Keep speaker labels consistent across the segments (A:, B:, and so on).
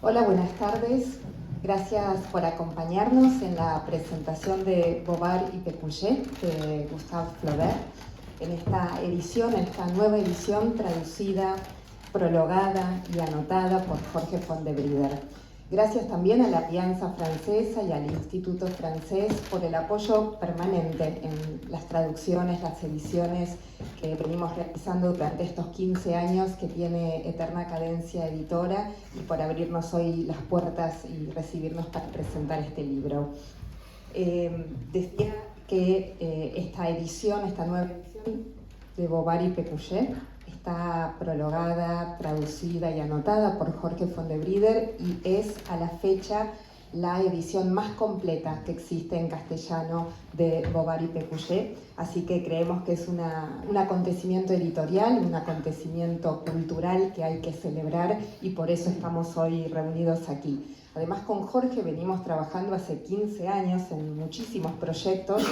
A: Hola, buenas tardes. Gracias por acompañarnos en la presentación de Bovary y Pécuchet de Gustave Flaubert, en esta nueva edición traducida, prologada y anotada por Jorge Fondevrider. Gracias también a la Alianza Francesa y al Instituto Francés por el apoyo permanente en las traducciones, las ediciones que venimos realizando durante estos 15 años que tiene Eterna Cadencia Editora y por abrirnos hoy las puertas y recibirnos para presentar este libro. Decía que esta nueva edición de Bovary y Pécuchet está prologada, traducida y anotada por Jorge Fondevrider y es a la fecha la edición más completa que existe en castellano de Bovary y Pécuchet, así que creemos que es un acontecimiento editorial, un acontecimiento cultural que hay que celebrar y por eso estamos hoy reunidos aquí. Además, con Jorge venimos trabajando hace 15 años en muchísimos proyectos,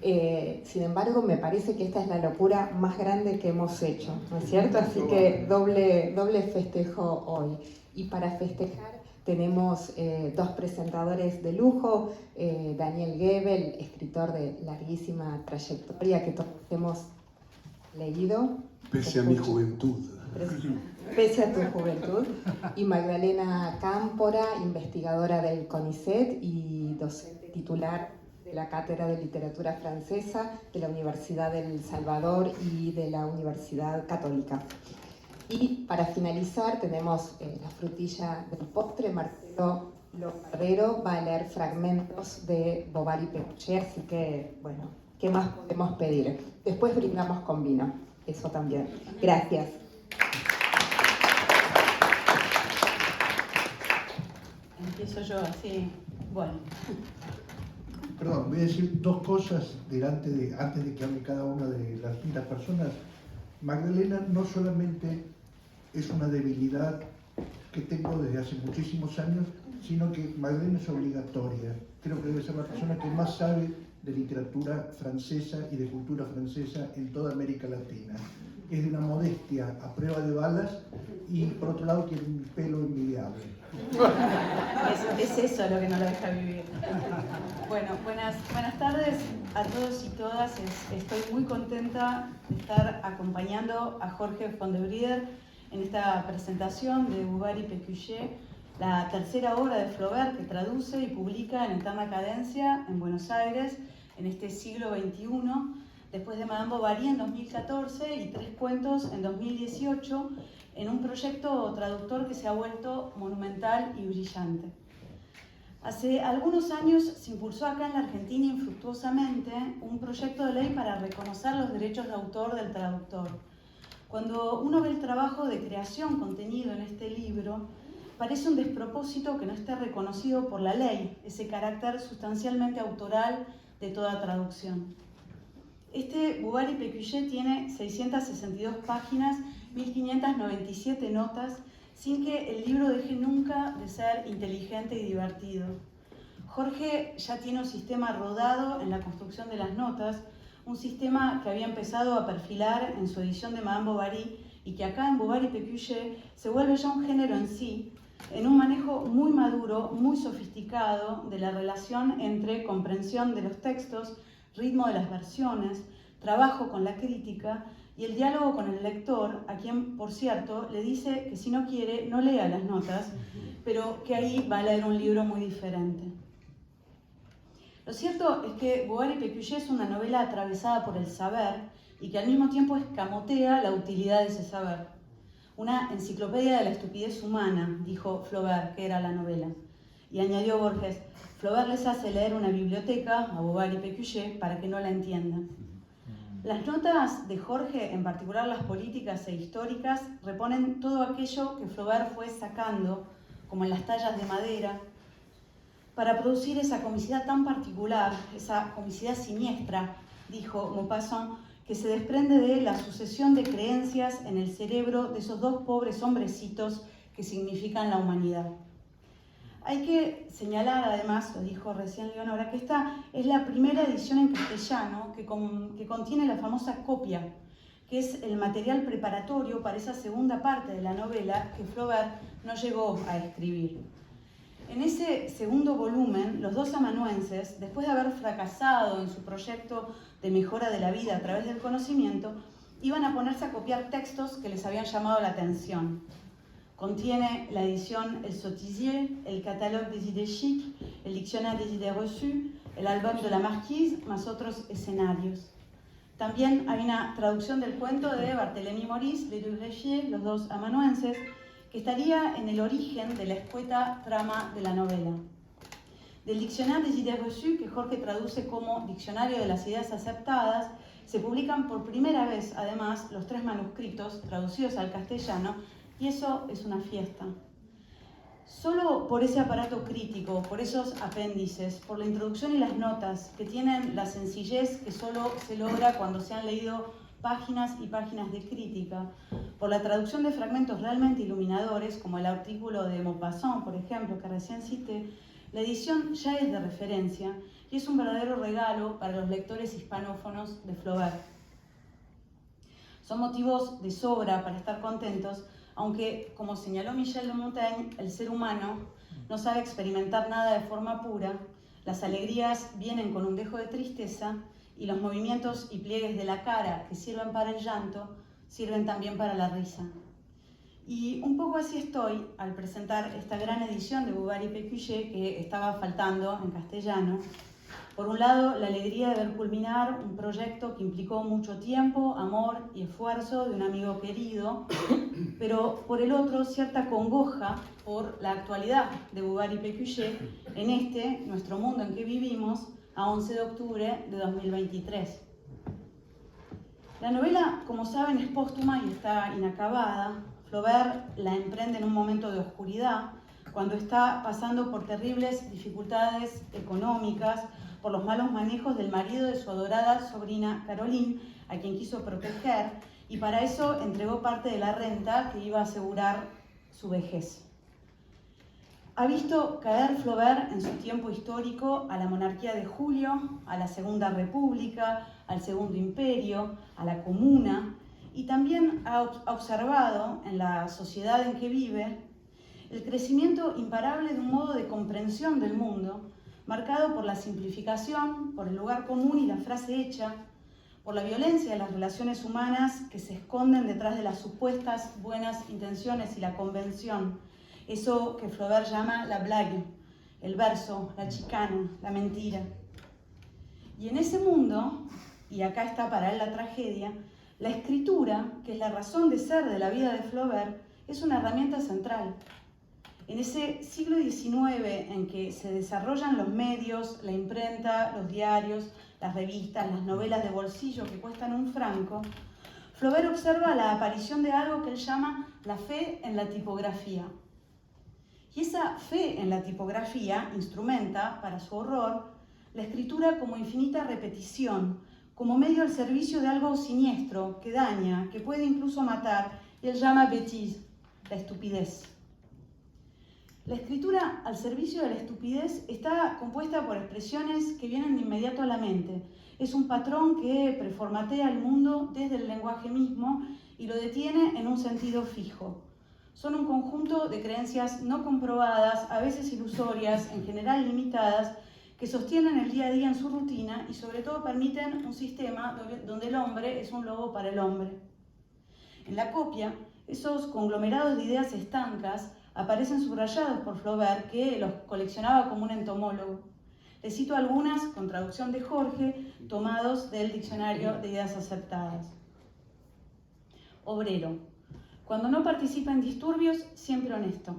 A: sin embargo me parece que esta es la locura más grande que hemos hecho, ¿no es cierto? Así que doble festejo hoy. Y para festejar tenemos dos presentadores de lujo, Daniel Gebel, escritor de larguísima trayectoria que todos hemos leído.
B: Pese a mi juventud.
A: Pese a tu juventud. Y Magdalena Cámpora, investigadora del CONICET y docente titular de la Cátedra de Literatura Francesa de la Universidad del Salvador y de la Universidad Católica. Y para finalizar tenemos la frutilla del postre. Marcelo Lopardero va a leer fragmentos de Bovary y Pécuchet, así que, bueno, ¿qué más podemos pedir? Después brindamos con vino, eso también. Gracias.
C: Empiezo yo así, bueno.
D: Perdón, voy a decir dos cosas antes de que hable cada una de las distintas personas. Magdalena no solamente es una debilidad que tengo desde hace muchísimos años, sino que Magdalena es obligatoria. Creo que debe ser la persona que más sabe de literatura francesa y de cultura francesa en toda América Latina. Es de una modestia a prueba de balas y por otro lado tiene un pelo envidiable.
C: Es eso lo que no lo deja vivir. Bueno, buenas tardes a todos y todas. Estoy muy contenta de estar acompañando a Jorge Fondevrider en esta presentación de Bovary y Pécuchet, la tercera obra de Flaubert que traduce y publica en Eterna Cadencia en Buenos Aires en este siglo XXI, después de Madame Bovary en 2014 y Tres cuentos en 2018, en un proyecto traductor que se ha vuelto monumental y brillante. Hace algunos años se impulsó acá en la Argentina infructuosamente un proyecto de ley para reconocer los derechos de autor del traductor. Cuando uno ve el trabajo de creación contenido en este libro, parece un despropósito que no esté reconocido por la ley, ese carácter sustancialmente autoral de toda traducción. Este Bovary y Pécuchet tiene 662 páginas, 1597 notas, sin que el libro deje nunca de ser inteligente y divertido. Jorge ya tiene un sistema rodado en la construcción de las notas, un sistema que había empezado a perfilar en su edición de Madame Bovary y que acá en Bovary y Pécuchet se vuelve ya un género en sí, en un manejo muy maduro, muy sofisticado de la relación entre comprensión de los textos, ritmo de las versiones, trabajo con la crítica y el diálogo con el lector, a quien, por cierto, le dice que si no quiere, no lea las notas, pero que ahí va a leer un libro muy diferente. Lo cierto es que Bovary y Pécuchet es una novela atravesada por el saber y que al mismo tiempo escamotea la utilidad de ese saber. Una enciclopedia de la estupidez humana, dijo Flaubert, que era la novela. Y añadió Borges, Flaubert les hace leer una biblioteca a Bovary y Pécuchet para que no la entiendan. Las notas de Jorge, en particular las políticas e históricas, reponen todo aquello que Flaubert fue sacando, como en las tallas de madera, para producir esa comicidad tan particular, esa comicidad siniestra, dijo Maupassant, que se desprende de la sucesión de creencias en el cerebro de esos dos pobres hombrecitos que significan la humanidad. Hay que señalar, además, lo dijo recién Leonora, que esta es la primera edición en castellano que contiene la famosa copia, que es el material preparatorio para esa segunda parte de la novela que Flaubert no llegó a escribir. En ese segundo volumen, los dos amanuenses, después de haber fracasado en su proyecto de mejora de la vida a través del conocimiento, iban a ponerse a copiar textos que les habían llamado la atención. Contiene la edición El Sottisier, el Catalogue des idées chic, el Dictionnaire des idées reçues, el Album de la Marquise, más otros escenarios. También hay una traducción del cuento de Barthélemy Maurice, Les Deux Greffiers, los dos amanuenses, que estaría en el origen de la escueta trama de la novela. Del Dictionnaire des idées reçues, que Jorge traduce como Diccionario de las ideas aceptadas, se publican por primera vez, además, los 3 manuscritos traducidos al castellano, y eso es una fiesta. Solo por ese aparato crítico, por esos apéndices, por la introducción y las notas, que tienen la sencillez que solo se logra cuando se han leído páginas y páginas de crítica, por la traducción de fragmentos realmente iluminadores, como el artículo de Maupassant, por ejemplo, que recién cité, la edición ya es de referencia y es un verdadero regalo para los lectores hispanófonos de Flaubert. Son motivos de sobra para estar contentos, aunque, como señaló Michel de Montaigne, el ser humano no sabe experimentar nada de forma pura, las alegrías vienen con un dejo de tristeza y los movimientos y pliegues de la cara que sirven para el llanto, sirven también para la risa. Y un poco así estoy al presentar esta gran edición de Bovary Pécuchet que estaba faltando en castellano. Por un lado, la alegría de ver culminar un proyecto que implicó mucho tiempo, amor y esfuerzo de un amigo querido, pero por el otro, cierta congoja por la actualidad de Bovary Pécuchet en este, nuestro mundo en que vivimos, a 11 de octubre de 2023. La novela, como saben, es póstuma y está inacabada. Flaubert la emprende en un momento de oscuridad, cuando está pasando por terribles dificultades económicas, por los malos manejos del marido de su adorada sobrina Caroline, a quien quiso proteger, y para eso entregó parte de la renta que iba a asegurar su vejez. Ha visto caer Flaubert en su tiempo histórico a la monarquía de Julio, a la Segunda República, al Segundo Imperio, a la Comuna, y también ha observado en la sociedad en que vive el crecimiento imparable de un modo de comprensión del mundo, marcado por la simplificación, por el lugar común y la frase hecha, por la violencia de las relaciones humanas que se esconden detrás de las supuestas buenas intenciones y la convención, eso que Flaubert llama la blague, el verso, la chicana, la mentira. Y en ese mundo, y acá está para él la tragedia, la escritura, que es la razón de ser de la vida de Flaubert, es una herramienta central. En ese siglo XIX en que se desarrollan los medios, la imprenta, los diarios, las revistas, las novelas de bolsillo que cuestan un franco, Flaubert observa la aparición de algo que él llama la fe en la tipografía. Y esa fe en la tipografía instrumenta, para su horror, la escritura como infinita repetición, como medio al servicio de algo siniestro, que daña, que puede incluso matar, y él llama bêtise, la estupidez. La escritura al servicio de la estupidez está compuesta por expresiones que vienen de inmediato a la mente. Es un patrón que preformatea el mundo desde el lenguaje mismo y lo detiene en un sentido fijo. Son un conjunto de creencias no comprobadas, a veces ilusorias, en general limitadas, que sostienen el día a día en su rutina y sobre todo permiten un sistema donde el hombre es un lobo para el hombre. En la copia, esos conglomerados de ideas estancas aparecen subrayados por Flaubert, que los coleccionaba como un entomólogo. Les cito algunas, con traducción de Jorge, tomados del Diccionario de Ideas Aceptadas. Obrero. Cuando no participa en disturbios, siempre honesto.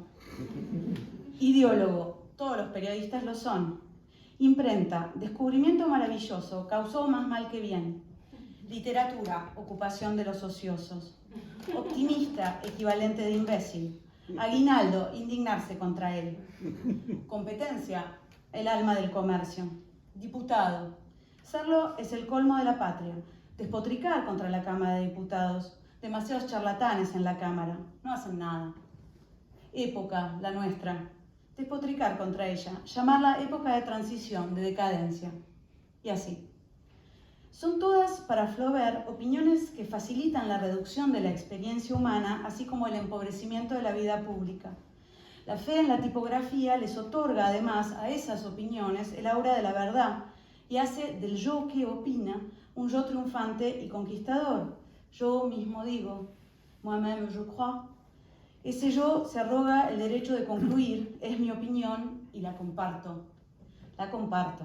C: Ideólogo. Todos los periodistas lo son. Imprenta. Descubrimiento maravilloso. Causó más mal que bien. Literatura. Ocupación de los ociosos. Optimista. Equivalente de imbécil. Aguinaldo. Indignarse contra él. Competencia. El alma del comercio. Diputado. Serlo es el colmo de la patria. Despotricar contra la Cámara de Diputados. Demasiados charlatanes en la Cámara. No hacen nada. Época, la nuestra. Despotricar contra ella. Llamarla época de transición, de decadencia. Y así. Son todas, para Flaubert, opiniones que facilitan la reducción de la experiencia humana, así como el empobrecimiento de la vida pública. La fe en la tipografía les otorga, además, a esas opiniones el aura de la verdad y hace del yo que opina un yo triunfante y conquistador. Yo mismo digo, moi-même je crois. Ese yo se arroga el derecho de concluir, es mi opinión y la comparto. La comparto.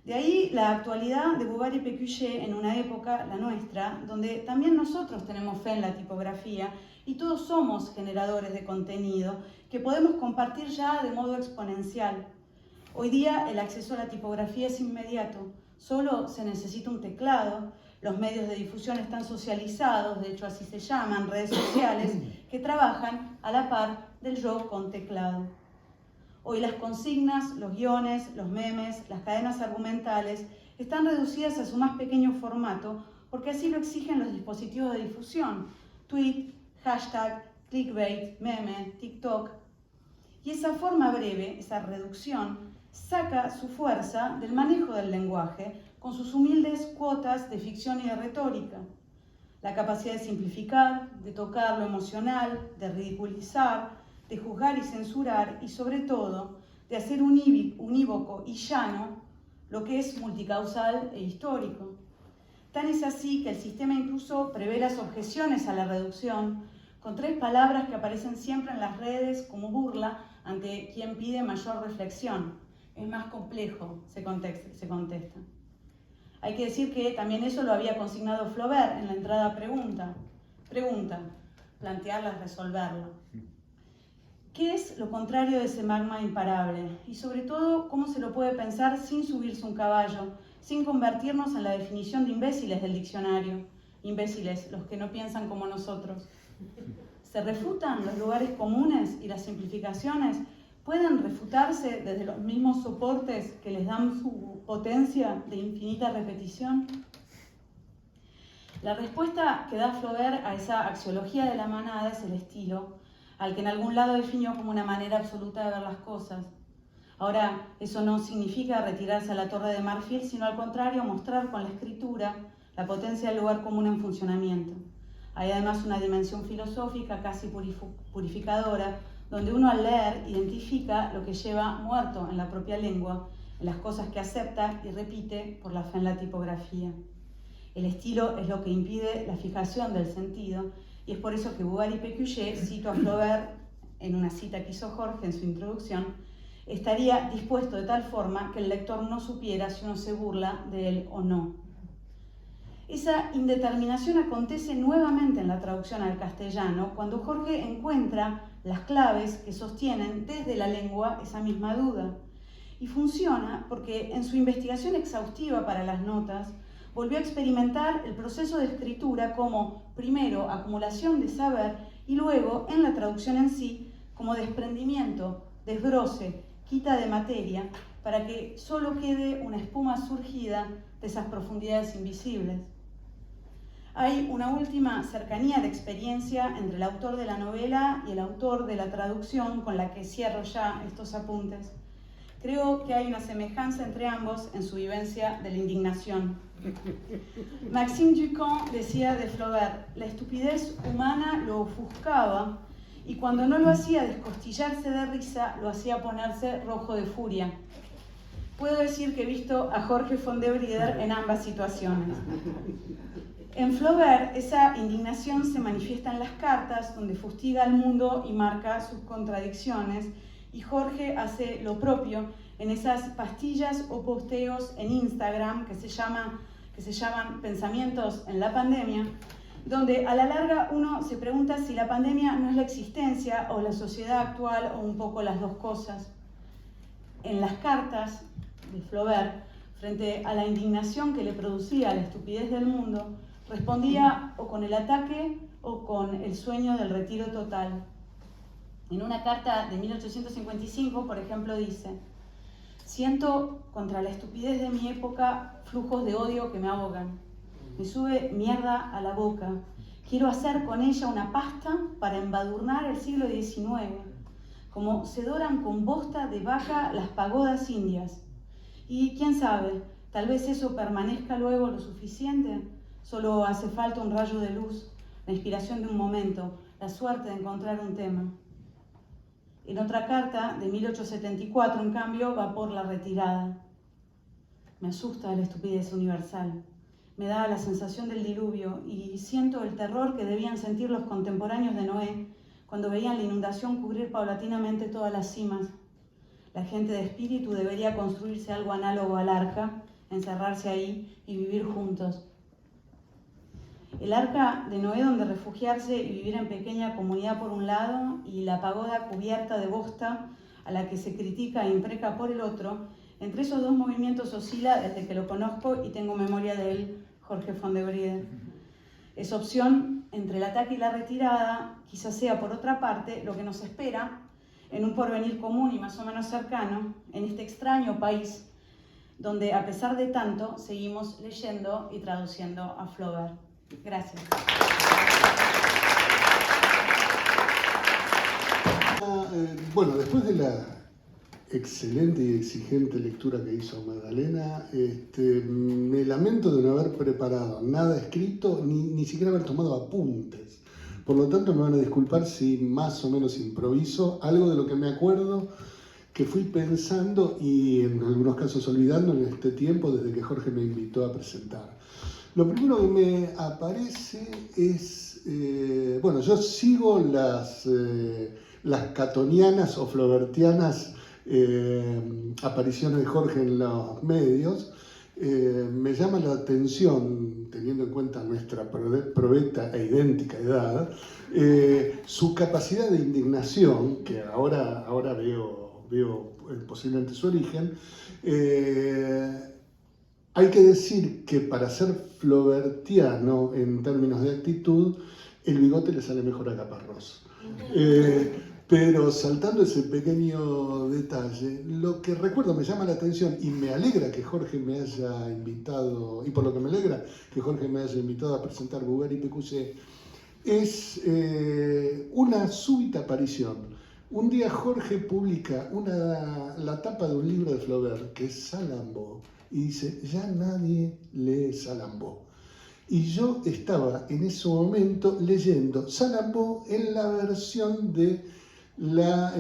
C: De ahí la actualidad de Bovary-Pécuchet en una época, la nuestra, donde también nosotros tenemos fe en la tipografía y todos somos generadores de contenido que podemos compartir ya de modo exponencial. Hoy día el acceso a la tipografía es inmediato, solo se necesita un teclado, los medios de difusión están socializados, de hecho así se llaman, redes sociales, que trabajan a la par del yo con teclado. Hoy las consignas, los guiones, los memes, las cadenas argumentales están reducidas a su más pequeño formato porque así lo exigen los dispositivos de difusión, tweet, hashtag, clickbait, meme, TikTok. Y esa forma breve, esa reducción, saca su fuerza del manejo del lenguaje con sus humildes cuotas de ficción y de retórica. La capacidad de simplificar, de tocar lo emocional, de ridiculizar, de juzgar y censurar y, sobre todo, de hacer unívoco y llano lo que es multicausal e histórico. Tan es así que el sistema incluso prevé las objeciones a la reducción con 3 palabras que aparecen siempre en las redes como burla ante quien pide mayor reflexión. Es más complejo, se contesta. Hay que decir que también eso lo había consignado Flaubert en la entrada pregunta, plantearla es resolverla. ¿Qué es lo contrario de ese magma imparable? Y sobre todo, ¿cómo se lo puede pensar sin subirse un caballo, sin convertirnos en la definición de imbéciles del diccionario? Imbéciles, los que no piensan como nosotros. ¿Se refutan los lugares comunes y las simplificaciones? ¿Pueden refutarse desde los mismos soportes que les dan su potencia de infinita repetición? La respuesta que da Flaubert a esa axiología de la manada es el estilo, al que en algún lado definió como una manera absoluta de ver las cosas. Ahora, eso no significa retirarse a la Torre de Marfil, sino al contrario, mostrar con la escritura la potencia del lugar común en funcionamiento. Hay además una dimensión filosófica casi purificadora, donde uno al leer identifica lo que lleva muerto en la propia lengua, en las cosas que acepta y repite por la fe en la tipografía. El estilo es lo que impide la fijación del sentido, y es por eso que Bovary-Pécuchet, cito a Flaubert en una cita que hizo Jorge en su introducción, estaría dispuesto de tal forma que el lector no supiera si uno se burla de él o no. Esa indeterminación acontece nuevamente en la traducción al castellano, cuando Jorge encuentra las claves que sostienen desde la lengua esa misma duda. Y funciona porque en su investigación exhaustiva para las notas, volvió a experimentar el proceso de escritura como, primero, acumulación de saber y luego, en la traducción en sí, como desprendimiento, desbroce, quita de materia, para que solo quede una espuma surgida de esas profundidades invisibles. Hay una última cercanía de experiencia entre el autor de la novela y el autor de la traducción con la que cierro ya estos apuntes. Creo que hay una semejanza entre ambos en su vivencia de la indignación. Maxime Ducamp decía de Flaubert, la estupidez humana lo ofuscaba y cuando no lo hacía descostillarse de risa, lo hacía ponerse rojo de furia. Puedo decir que he visto a Jorge von der Brieder en ambas situaciones. En Flaubert, esa indignación se manifiesta en las cartas, donde fustiga al mundo y marca sus contradicciones, y Jorge hace lo propio en esas pastillas o posteos en Instagram que se llaman Pensamientos en la Pandemia, donde a la larga uno se pregunta si la pandemia no es la existencia o la sociedad actual o un poco las dos cosas. En las cartas de Flaubert, frente a la indignación que le producía la estupidez del mundo, respondía o con el ataque o con el sueño del retiro total. En una carta de 1855, por ejemplo, dice: siento contra la estupidez de mi época flujos de odio que me ahogan. Me sube mierda a la boca. Quiero hacer con ella una pasta para embadurnar el siglo XIX, como se doran con bosta de vaca las pagodas indias. Y quién sabe, Tal vez eso permanezca luego lo suficiente. Solo hace falta un rayo de luz, la inspiración de un momento, la suerte de encontrar un tema. En otra carta, de 1874, en cambio, va por la retirada. Me asusta la estupidez universal. Me da la sensación del diluvio y siento el terror que debían sentir los contemporáneos de Noé cuando veían la inundación cubrir paulatinamente todas las cimas. La gente de espíritu debería construirse algo análogo al arca, encerrarse ahí y vivir juntos. El arca de Noé donde refugiarse y vivir en pequeña comunidad por un lado, y la pagoda cubierta de bosta a la que se critica e impreca por el otro. Entre esos dos movimientos oscila desde que lo conozco y tengo memoria de él, Jorge von der Wrede. Esa opción entre el ataque y la retirada quizás sea, por otra parte, lo que nos espera en un porvenir común y más o menos cercano, en este extraño país, donde a pesar de tanto seguimos leyendo y traduciendo a Flaubert. Gracias.
B: Bueno, después de la excelente y exigente lectura que hizo Magdalena, me lamento de no haber preparado nada escrito, ni siquiera haber tomado apuntes. Por lo tanto, me van a disculpar si más o menos improviso algo de lo que me acuerdo, que fui pensando y en algunos casos olvidando en este tiempo desde que Jorge me invitó a presentar. Lo primero que me aparece es, bueno, yo sigo las catonianas o flaubertianas apariciones de Jorge en los medios. Me llama la atención, teniendo en cuenta nuestra provecta e idéntica edad, su capacidad de indignación, que ahora veo posiblemente su origen. Hay que decir que para ser flaubertiano en términos de actitud, el bigote le sale mejor a Caparrós. Pero saltando ese pequeño detalle, lo que recuerdo me llama la atención y me alegra que Jorge me haya invitado, y por lo que me alegra que Jorge me haya invitado a presentar Bouvard y Pécuchet, es una súbita aparición. Un día Jorge publica la tapa de un libro de Flaubert, que es Salammbô, y dice, ya nadie lee Salammbô. Y yo estaba en ese momento leyendo Salammbô en la versión de la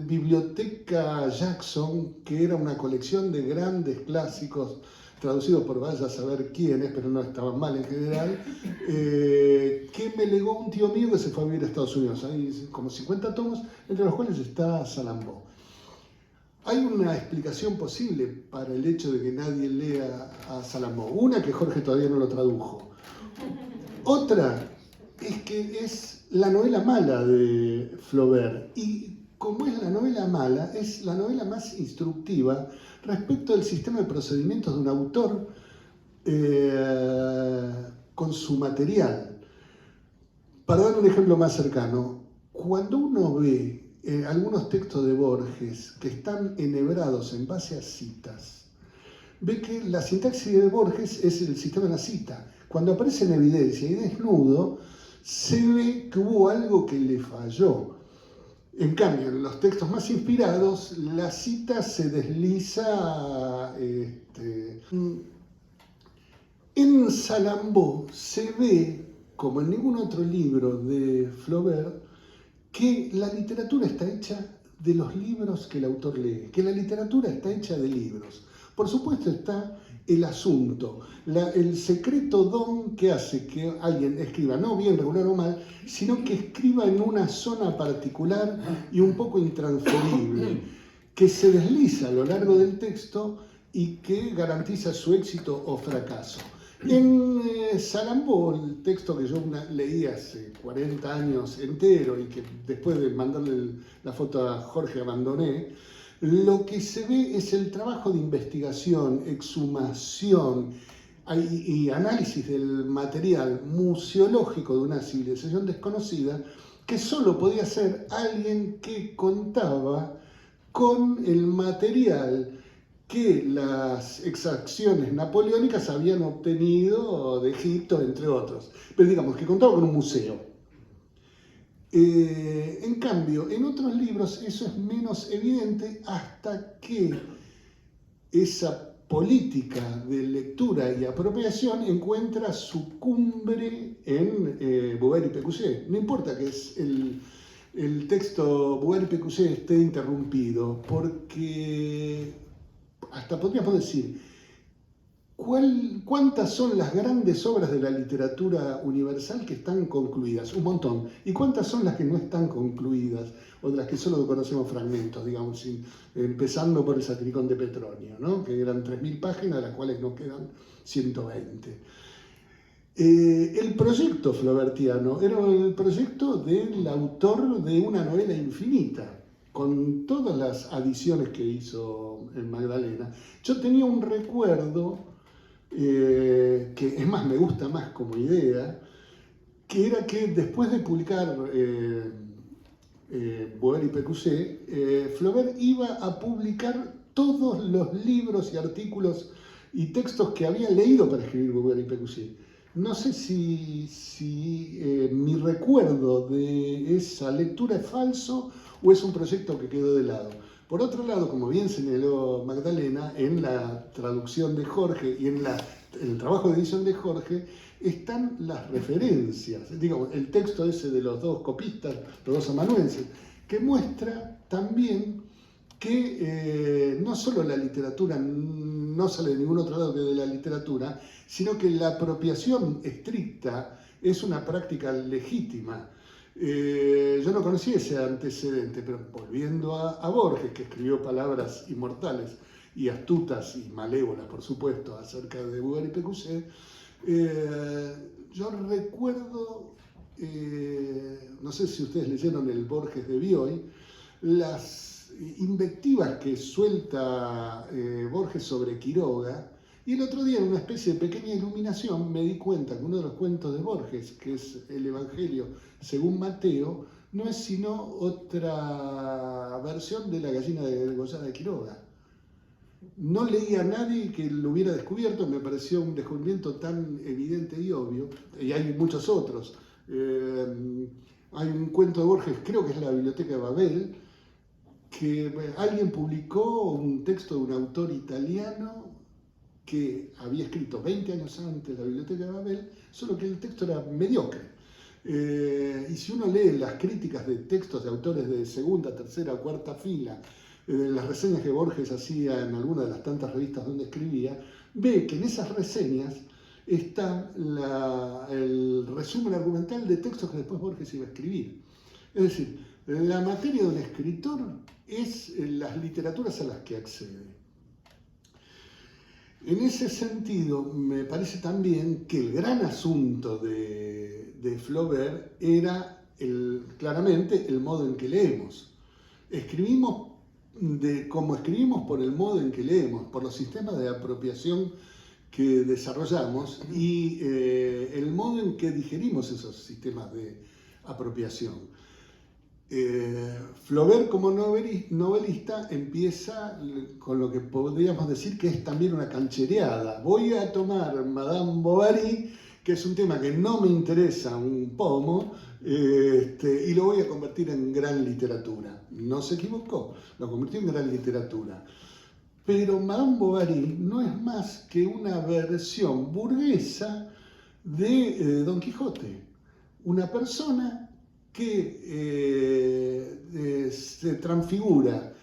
B: Biblioteca Jackson, que era una colección de grandes clásicos traducidos por vaya a saber quiénes, pero no estaban mal en general, que me legó un tío mío que se fue a vivir a Estados Unidos. Hay como 50 tomos, entre los cuales está Salammbô. Hay una explicación posible para el hecho de que nadie lea a Salammbô. Una, que Jorge todavía no lo tradujo. Otra es que es la novela mala de Flaubert. Y como es la novela mala, es la novela más instructiva respecto al sistema de procedimientos de un autor con su material. Para dar un ejemplo más cercano, cuando uno ve algunos textos de Borges que están enhebrados en base a citas, ve que la sintaxis de Borges es el sistema de la cita. Cuando aparece en evidencia y desnudo, se ve que hubo algo que le falló. En cambio, en los textos más inspirados, la cita se desliza. En Salammbô se ve, como en ningún otro libro de Flaubert, que la literatura está hecha de los libros que el autor lee, que la literatura está hecha de libros. Por supuesto está el asunto, el secreto don que hace que alguien escriba, no bien, regular o mal, sino que escriba en una zona particular y un poco intransferible, que se desliza a lo largo del texto y que garantiza su éxito o fracaso. En Salammbô, el texto que yo leí hace 40 años entero y que después de mandarle la foto a Jorge abandoné, lo que se ve es el trabajo de investigación, exhumación y análisis del material museológico de una civilización desconocida que solo podía hacer alguien que contaba con el material que las exacciones napoleónicas habían obtenido de Egipto, entre otros. Pero digamos que contaba con un museo. En cambio, en otros libros eso es menos evidente hasta que esa política de lectura y apropiación encuentra su cumbre en Bouvard y Pécuchet. No importa que el texto Bouvard y Pécuchet esté interrumpido, porque hasta podríamos decir, ¿cuántas son las grandes obras de la literatura universal que están concluidas? Un montón. ¿Y cuántas son las que no están concluidas? O de las que solo conocemos fragmentos, digamos, empezando por el Satiricón de Petronio, ¿no? Que eran 3.000 páginas, de las cuales nos quedan 120. El proyecto flaubertiano era el proyecto del autor de una novela infinita, con todas las adiciones que hizo Magdalena. Yo tenía un recuerdo que es más, me gusta más como idea, que era que después de publicar Bouvard y Pécuchet, Flaubert iba a publicar todos los libros y artículos y textos que había leído para escribir Bouvard y Pécuchet. No sé si mi recuerdo de esa lectura es falso o es un proyecto que quedó de lado. Por otro lado, como bien señaló Magdalena, en la traducción de Jorge y en el trabajo de edición de Jorge están las referencias, digamos, el texto ese de los dos copistas, los dos amanuenses, que muestra también que no solo la literatura no sale de ningún otro lado que de la literatura, sino que la apropiación estricta es una práctica legítima. Yo no conocía ese antecedente, pero volviendo a Borges, que escribió palabras inmortales y astutas y malévolas, por supuesto, acerca de Bouvard y Pécuchet, yo recuerdo, no sé si ustedes leyeron el Borges de Bioy, las invectivas que suelta Borges sobre Quiroga. Y el otro día, en una especie de pequeña iluminación, me di cuenta que uno de los cuentos de Borges, que es el Evangelio según Mateo, no es sino otra versión de La gallina degollada de Quiroga. No leí a nadie que lo hubiera descubierto, me pareció un descubrimiento tan evidente y obvio, y hay muchos otros. Hay un cuento de Borges, creo que es La biblioteca de Babel, que alguien publicó un texto de un autor italiano que había escrito 20 años antes La biblioteca de Babel, solo que el texto era mediocre. Y si uno lee las críticas de textos de autores de segunda, tercera o cuarta fila, las reseñas que Borges hacía en alguna de las tantas revistas donde escribía, ve que en esas reseñas está el resumen argumental de textos que después Borges iba a escribir. Es decir, la materia de un escritor es las literaturas a las que accede. En ese sentido, me parece también que el gran asunto de Flaubert era claramente el modo en que leemos. Escribimos como escribimos por el modo en que leemos, por los sistemas de apropiación que desarrollamos y el modo en que digerimos esos sistemas de apropiación. Flaubert como novelista empieza con lo que podríamos decir que es también una canchereada. Voy a tomar Madame Bovary, que es un tema que no me interesa un pomo, y lo voy a convertir en gran literatura. No se equivocó, lo convirtió en gran literatura. Pero Madame Bovary no es más que una versión burguesa de Don Quijote. Una persona que se transfigura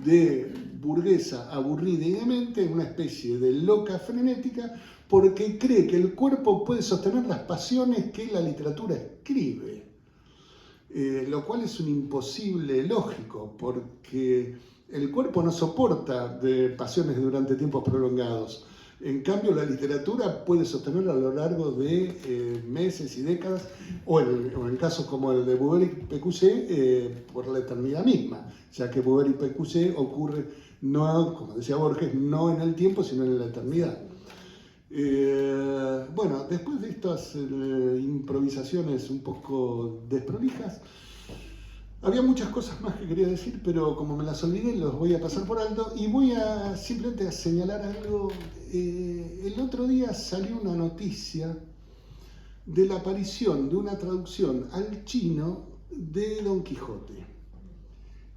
B: de burguesa aburrida y demente en una especie de loca frenética porque cree que el cuerpo puede sostener las pasiones que la literatura escribe, lo cual es un imposible lógico porque el cuerpo no soporta de pasiones durante tiempos prolongados. En cambio, la literatura puede sostenerlo a lo largo de meses y décadas, o en casos como el de Bouvard y Pécuchet, por la eternidad misma, ya que Bouvard y Pécuchet ocurre, no, como decía Borges, no en el tiempo, sino en la eternidad. Bueno, después de estas improvisaciones un poco desprolijas, había muchas cosas más que quería decir, pero como me las olvidé, los voy a pasar por alto y voy a simplemente a señalar algo. El otro día salió una noticia de la aparición de una traducción al chino de Don Quijote.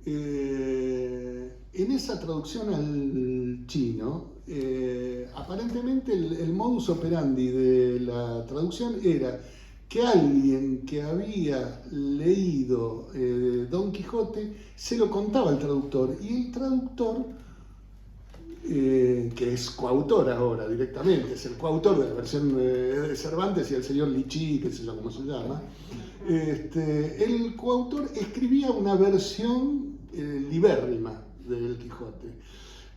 B: En esa traducción al al chino, aparentemente el modus operandi de la traducción era que alguien que había leído Don Quijote se lo contaba al traductor, y el traductor, que es coautor ahora directamente, es el coautor de la versión de Cervantes y el señor Lichí, que sé yo cómo se llama, el coautor escribía una versión libérrima del Quijote.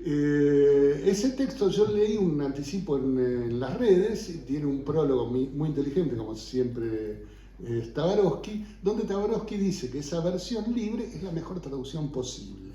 B: Ese texto yo leí un anticipo en las redes, y tiene un prólogo muy inteligente, como siempre, Tabarowski, donde Tabarowski dice que esa versión libre es la mejor traducción posible.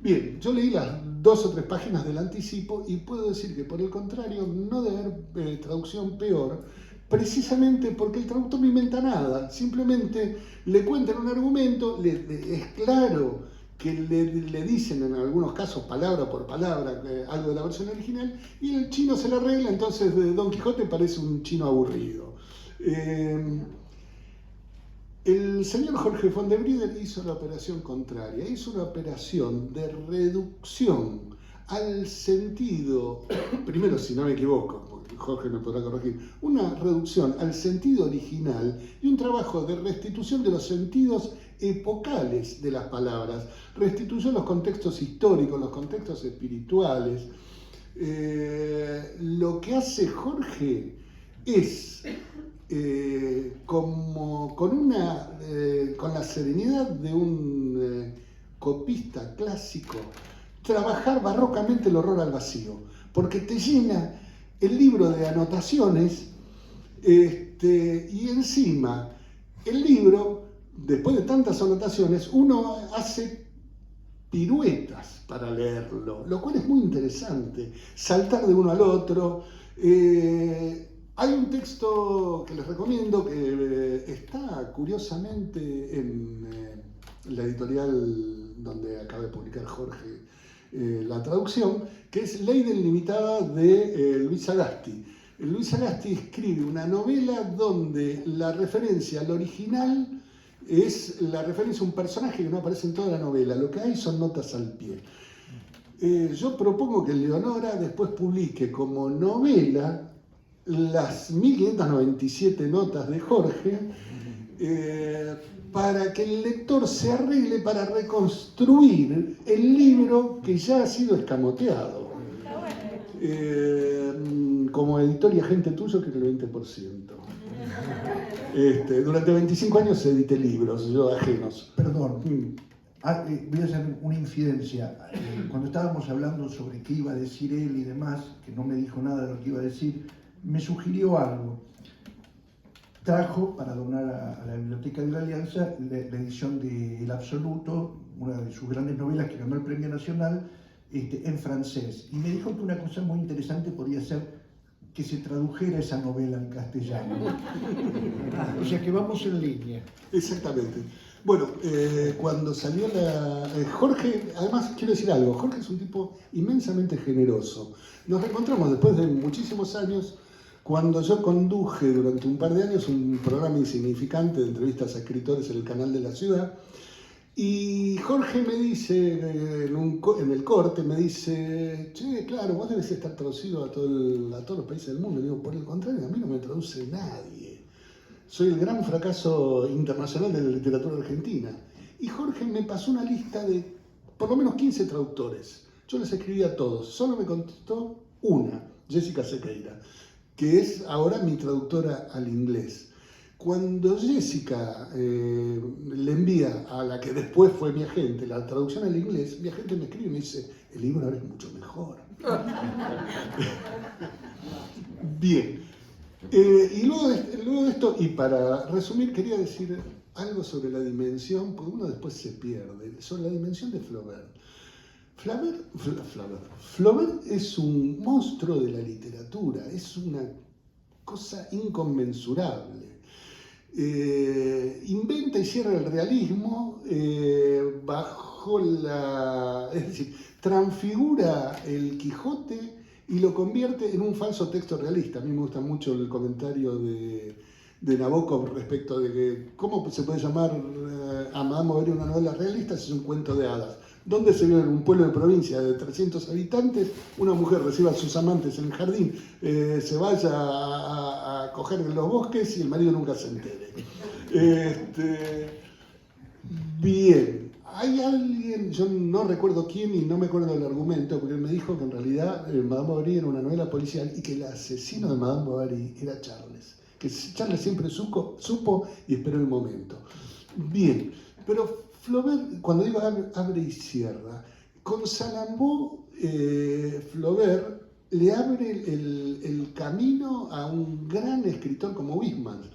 B: Bien, yo leí las 2 o 3 páginas del anticipo y puedo decir que por el contrario no debe haber traducción peor, precisamente porque el traductor no inventa nada, simplemente le cuentan un argumento, es claro que le dicen en algunos casos palabra por palabra algo de la versión original, y el chino se la arregla, entonces Don Quijote parece un chino aburrido. El señor Jorge von der Wrieder hizo la operación contraria, hizo una operación de reducción al sentido, primero si no me equivoco, porque Jorge me podrá corregir, una reducción al sentido original y un trabajo de restitución de los sentidos epocales de las palabras. Restituyó los contextos históricos, los contextos espirituales. Lo que hace Jorge es, como con la serenidad de un copista clásico, trabajar barrocamente el horror al vacío, porque te llena el libro de anotaciones, y encima el libro, después de tantas anotaciones, uno hace piruetas para leerlo, lo cual es muy interesante, saltar de uno al otro. Hay un texto que les recomiendo que está curiosamente en la editorial donde acaba de publicar Jorge la traducción, que es Leiden Limitada de Luis Sagasti. Luis Sagasti escribe una novela donde la referencia al original es la referencia a un personaje que no aparece en toda la novela, lo que hay son notas al pie. Yo propongo que Leonora después publique como novela las 1597 notas de Jorge, para que el lector se arregle para reconstruir el libro que ya ha sido escamoteado. Como editor y agente tuyo, creo que el 20%. Durante 25 años edité libros, yo ajenos.
D: Perdón, voy a hacer una infidencia. Cuando estábamos hablando sobre qué iba a decir él y demás, que no me dijo nada de lo que iba a decir, me sugirió algo. Trajo para donar a la Biblioteca de la Alianza la edición de El Absoluto, una de sus grandes novelas que ganó el Premio Nacional, en francés. Y me dijo que una cosa muy interesante podría ser que se tradujera esa novela en castellano. O sea que vamos en línea.
B: Exactamente. Bueno, cuando salió Jorge, además quiero decir algo, Jorge es un tipo inmensamente generoso. Nos reencontramos después de muchísimos años, cuando yo conduje durante un par de años un programa insignificante de entrevistas a escritores en el canal de la ciudad, y Jorge me dice, en el corte, me dice, che, claro, vos debes estar traducido a todos los países del mundo. Y digo, por el contrario, a mí no me traduce nadie. Soy el gran fracaso internacional de la literatura argentina. Y Jorge me pasó una lista de por lo menos 15 traductores. Yo les escribí a todos, solo me contestó una, Jessica Sequeira, que es ahora mi traductora al inglés. Cuando Jessica le envía a la que después fue mi agente la traducción al inglés, mi agente me escribe y me dice, el libro ahora es mucho mejor. Bien. Y luego de esto, y para resumir, quería decir algo sobre la dimensión, porque uno después se pierde, sobre la dimensión de Flaubert. Flaubert es un monstruo de la literatura, es una cosa inconmensurable. Inventa y cierra el realismo bajo es decir, transfigura el Quijote y lo convierte en un falso texto realista. A mí me gusta mucho el comentario de Nabokov respecto de que cómo se puede llamar a Madame Bovary una novela realista si es un cuento de hadas. ¿Dónde se ve en un pueblo de provincia de 300 habitantes una mujer reciba a sus amantes en el jardín, se vaya a coger en los bosques y el marido nunca se entere? Bien, hay alguien, yo no recuerdo quién y no me acuerdo del argumento, porque él me dijo que en realidad Madame Bovary era una novela policial y que el asesino de Madame Bovary era Charles, que Charles siempre supo y esperó el momento. Bien, pero Flaubert, cuando digo abre y cierra, con Salambó, Flaubert le abre el camino a un gran escritor como Huysmans.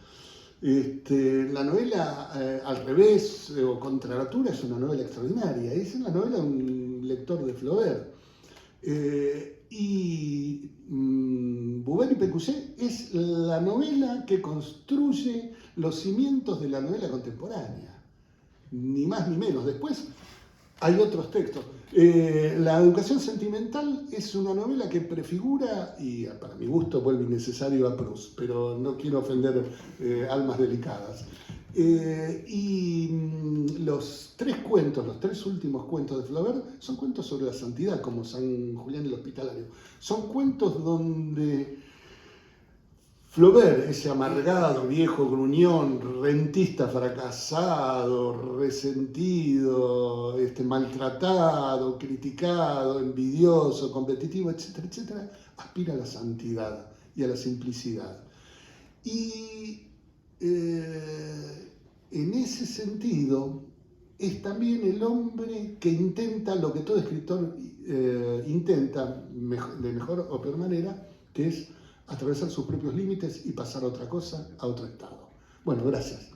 B: La novela Al revés o Contra Natura es una novela extraordinaria, es la novela de un lector de Flaubert. Bovary Pécuchet es la novela que construye los cimientos de la novela contemporánea, ni más ni menos. Después hay otros textos. La educación sentimental es una novela que prefigura, y para mi gusto vuelve innecesario a Proust, pero no quiero ofender almas delicadas. Los tres últimos cuentos de Flaubert son cuentos sobre la santidad, como San Julián el Hospitalario. Son cuentos donde Flaubert, ese amargado, viejo gruñón, rentista fracasado, resentido, maltratado, criticado, envidioso, competitivo, etcétera, etcétera, aspira a la santidad y a la simplicidad. Y en ese sentido es también el hombre que intenta lo que todo escritor intenta de mejor o peor manera, que es atravesar sus propios límites y pasar a otra cosa, a otro estado. Bueno, gracias.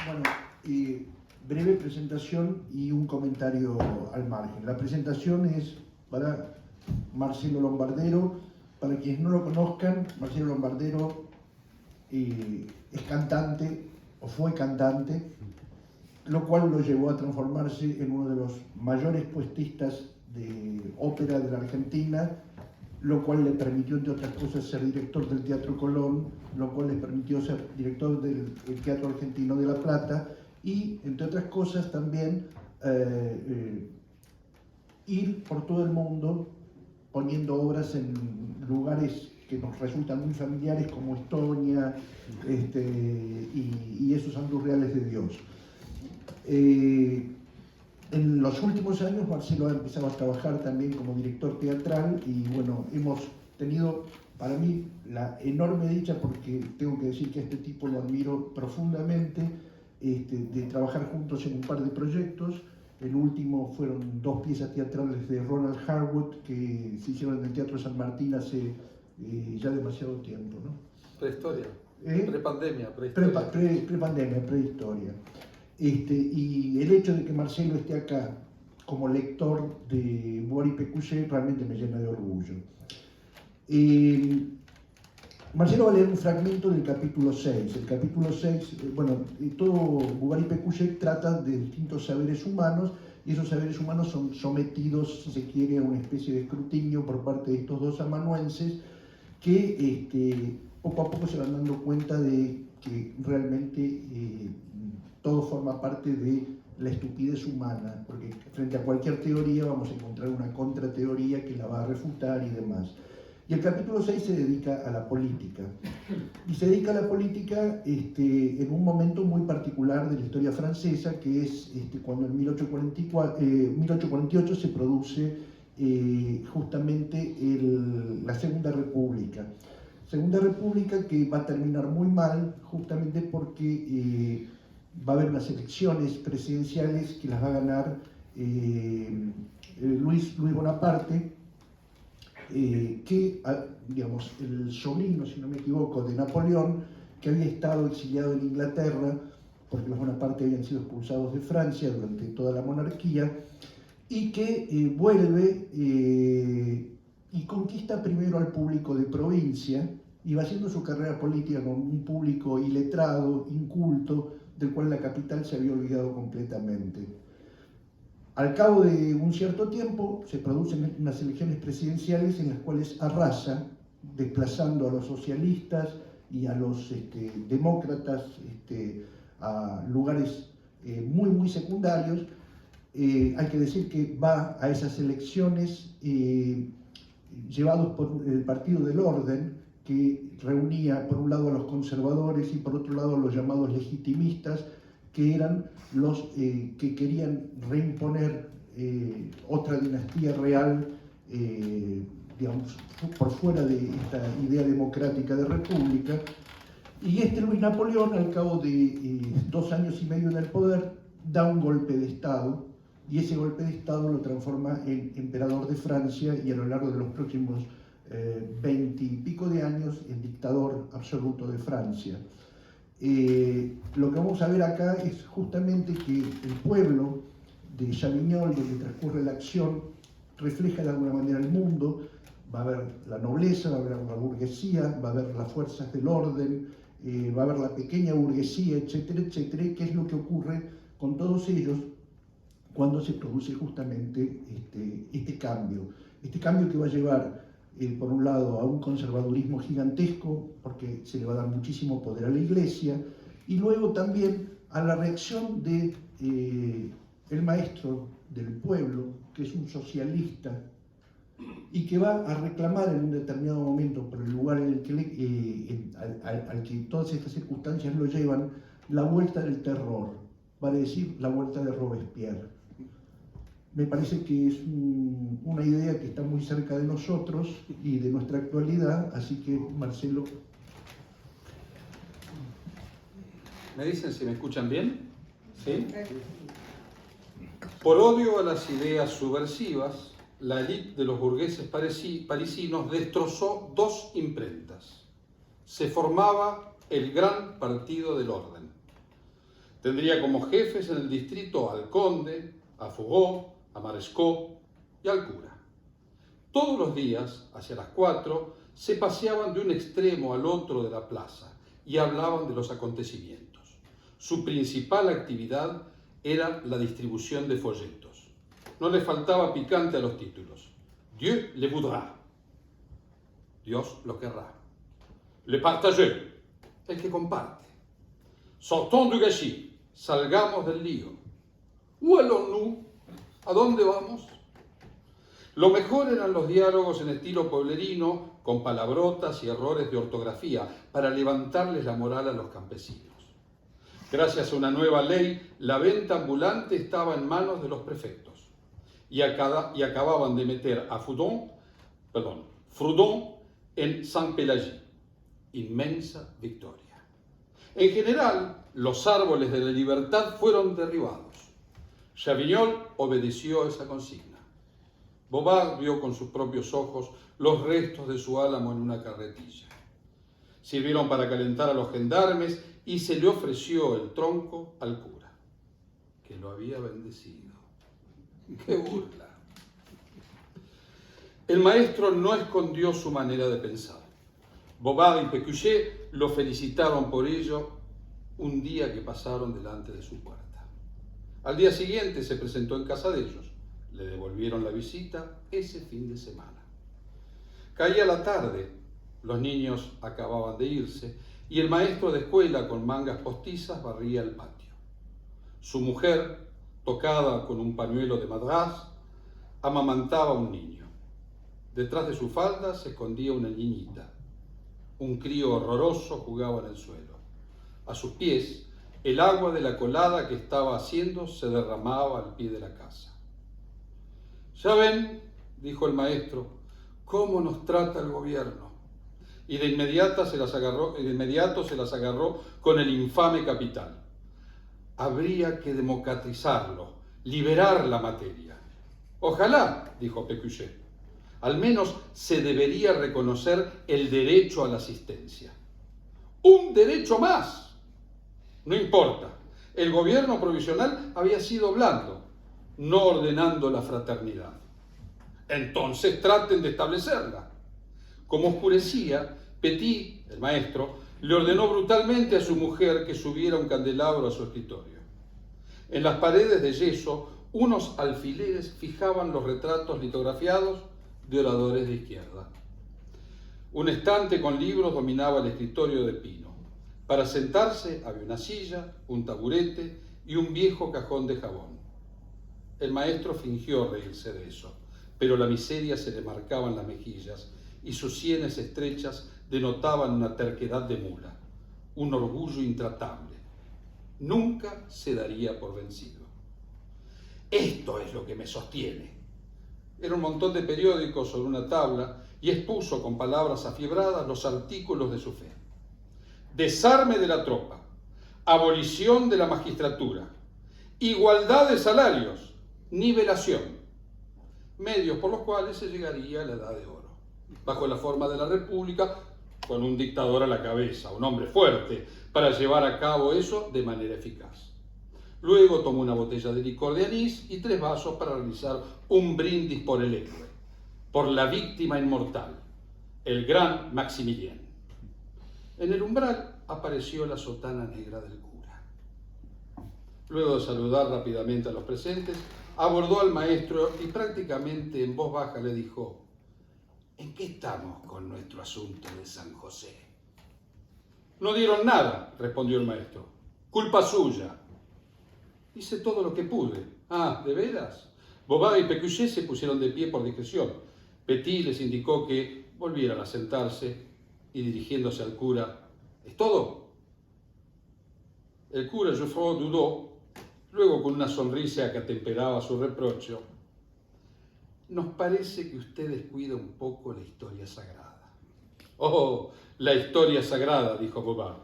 D: Bueno, breve presentación y un comentario al margen. La presentación es para Marcelo Lombardero. Para quienes no lo conozcan, Marcelo Lombardero es cantante, o fue cantante, lo cual lo llevó a transformarse en uno de los mayores puestistas de ópera de la Argentina, lo cual le permitió, entre otras cosas, ser director del Teatro Colón, lo cual le permitió ser director del Teatro Argentino de La Plata y, entre otras cosas, también ir por todo el mundo poniendo obras en lugares que nos resultan muy familiares como Estonia y esos santos reales de Dios. En los últimos años Marcelo ha empezado a trabajar también como director teatral y bueno, hemos tenido para mí la enorme dicha, porque tengo que decir que a este tipo lo admiro profundamente, de trabajar juntos en un par de proyectos. El último fueron 2 piezas teatrales de Ronald Harwood que se hicieron en el Teatro San Martín hace ya demasiado tiempo, ¿no?
E: Prehistoria, prepandemia, prehistoria.
D: Prepandemia, prehistoria. Y el hecho de que Marcelo esté acá como lector de Bovary Pécuchet realmente me llena de orgullo. Marcelo va a leer un fragmento del capítulo 6. El capítulo 6, todo Bovary Pécuchet trata de distintos saberes humanos, y esos saberes humanos son sometidos, si se quiere, a una especie de escrutinio por parte de estos 2 amanuenses que poco a poco se van dando cuenta de que realmente todo forma parte de la estupidez humana, porque frente a cualquier teoría vamos a encontrar una contrateoría que la va a refutar y demás. Y el capítulo 6 se dedica a la política. Y se dedica a la política en un momento muy particular de la historia francesa, que es cuando en 1848 se produce justamente la Segunda República. Segunda República que va a terminar muy mal, justamente porque va a haber unas elecciones presidenciales que las va a ganar Luis Bonaparte, que, digamos, el sobrino, si no me equivoco, de Napoleón, que había estado exiliado en Inglaterra, porque los Bonaparte habían sido expulsados de Francia durante toda la monarquía, y que vuelve y conquista primero al público de provincia, y va haciendo su carrera política con un público iletrado, inculto, del cual la capital se había olvidado completamente. Al cabo de un cierto tiempo se producen unas elecciones presidenciales en las cuales arrasa, desplazando a los socialistas y a los demócratas a lugares muy, muy secundarios. Hay que decir que va a esas elecciones llevados por el Partido del Orden, que reunía por un lado a los conservadores y por otro lado a los llamados legitimistas, que eran los que querían reimponer otra dinastía real, digamos, por fuera de esta idea democrática de república. Y Luis Napoleón, al cabo de 2 años y medio en el poder, da un golpe de Estado, y ese golpe de Estado lo transforma en emperador de Francia y a lo largo de los próximos 20 y pico de años en dictador absoluto de Francia. Lo que vamos a ver acá es justamente que el pueblo de Chavignol, donde transcurre la acción, refleja de alguna manera el mundo. Va a haber la nobleza, va a haber la burguesía, va a haber las fuerzas del orden, va a haber la pequeña burguesía, etcétera, etcétera. ¿Qué es lo que ocurre con todos ellos cuando se produce justamente este cambio? Este cambio que va a llevar, por un lado, a un conservadurismo gigantesco, porque se le va a dar muchísimo poder a la Iglesia, y luego también a la reacción de el maestro del pueblo, que es un socialista, y que va a reclamar en un determinado momento, por el lugar en el que al que todas estas circunstancias lo llevan, la vuelta del terror, vale decir, la vuelta de Robespierre. Me parece que es una idea que está muy cerca de nosotros y de nuestra actualidad, así que, Marcelo.
E: ¿Me dicen si me escuchan bien? ¿Sí? Por odio a las ideas subversivas, la élite de los burgueses parisinos destrozó 2 imprentas. Se formaba el Gran Partido del Orden. Tendría como jefes en el distrito al conde, a Fougeot, a Marescot y al cura. Todos los días, hacia las 4, se paseaban de un extremo al otro de la plaza y hablaban de los acontecimientos. Su principal actividad era la distribución de folletos. No le faltaba picante a los títulos. Dieu le voudra. Dios lo querrá. Le partager. El que comparte. Sortons du gâchis. Salgamos del lío. Où allons-nous? ¿A dónde vamos? Lo mejor eran los diálogos en estilo pueblerino, con palabrotas y errores de ortografía, para levantarles la moral a los campesinos. Gracias a una nueva ley, la venta ambulante estaba en manos de los prefectos y acababan de meter a Froudon en Saint-Pélagie. Inmensa victoria. En general, los árboles de la libertad fueron derribados. Chavignol obedeció esa consigna. Bobard vio con sus propios ojos los restos de su álamo en una carretilla. Sirvieron para calentar a los gendarmes y se le ofreció el tronco al cura, que lo había bendecido. ¡Qué burla! El maestro no escondió su manera de pensar. Bobard y Pécuchet lo felicitaron por ello un día que pasaron delante de su puerta. Al día siguiente se presentó en casa de ellos. Le devolvieron la visita ese fin de semana. Caía la tarde, los niños acababan de irse y el maestro de escuela con mangas postizas barría el patio. Su mujer, tocada con un pañuelo de madrás, amamantaba a un niño. Detrás de su falda se escondía una niñita. Un crío horroroso jugaba en el suelo. A sus pies, el agua de la colada que estaba haciendo se derramaba al pie de la casa. «Ya ven», dijo el maestro, «cómo nos trata el gobierno». Y de inmediato se las agarró con el infame capital. Habría que democratizarlo, liberar la materia. «Ojalá», dijo Pécuchet, «al menos se debería reconocer el derecho a la asistencia». «¡Un derecho más!». No importa, el gobierno provisional había sido blando, no ordenando la fraternidad. Entonces traten de establecerla. Como oscurecía, Petit, el maestro, le ordenó brutalmente a su mujer que subiera un candelabro a su escritorio. En las paredes de yeso, unos alfileres fijaban los retratos litografiados de oradores de izquierda. Un estante con libros dominaba el escritorio de pino. Para sentarse había una silla, un taburete y un viejo cajón de jabón. El maestro fingió reírse de eso, pero la miseria se le marcaba en las mejillas y sus sienes estrechas denotaban una terquedad de mula, un orgullo intratable. Nunca se daría por vencido. Esto es lo que me sostiene. Era un montón de periódicos sobre una tabla y expuso con palabras afiebradas los artículos de su fe. Desarme de la tropa, abolición de la magistratura, igualdad de salarios, nivelación, medios por los cuales se llegaría a la edad de oro, bajo la forma de la república, con un dictador a la cabeza, un hombre fuerte, para llevar a cabo eso de manera eficaz. Luego tomó una botella de licor de anís y 3 vasos para realizar un brindis por el héroe, por la víctima inmortal, el gran Maximilien. En el umbral apareció la sotana negra del cura. Luego de saludar rápidamente a los presentes, abordó al maestro y prácticamente en voz baja le dijo: ¿en qué estamos con nuestro asunto de San José? No dieron nada, respondió el maestro. Culpa suya. Hice todo lo que pude. Ah, ¿de veras? Bobard y Pécuchet se pusieron de pie por discreción. Petit les indicó que volvieran a sentarse y dirigiéndose al cura: ¿es todo? El cura Geoffroy dudó, luego con una sonrisa que atemperaba su reproche: nos parece que usted descuida un poco la historia sagrada. Oh, la historia sagrada, dijo Bobard.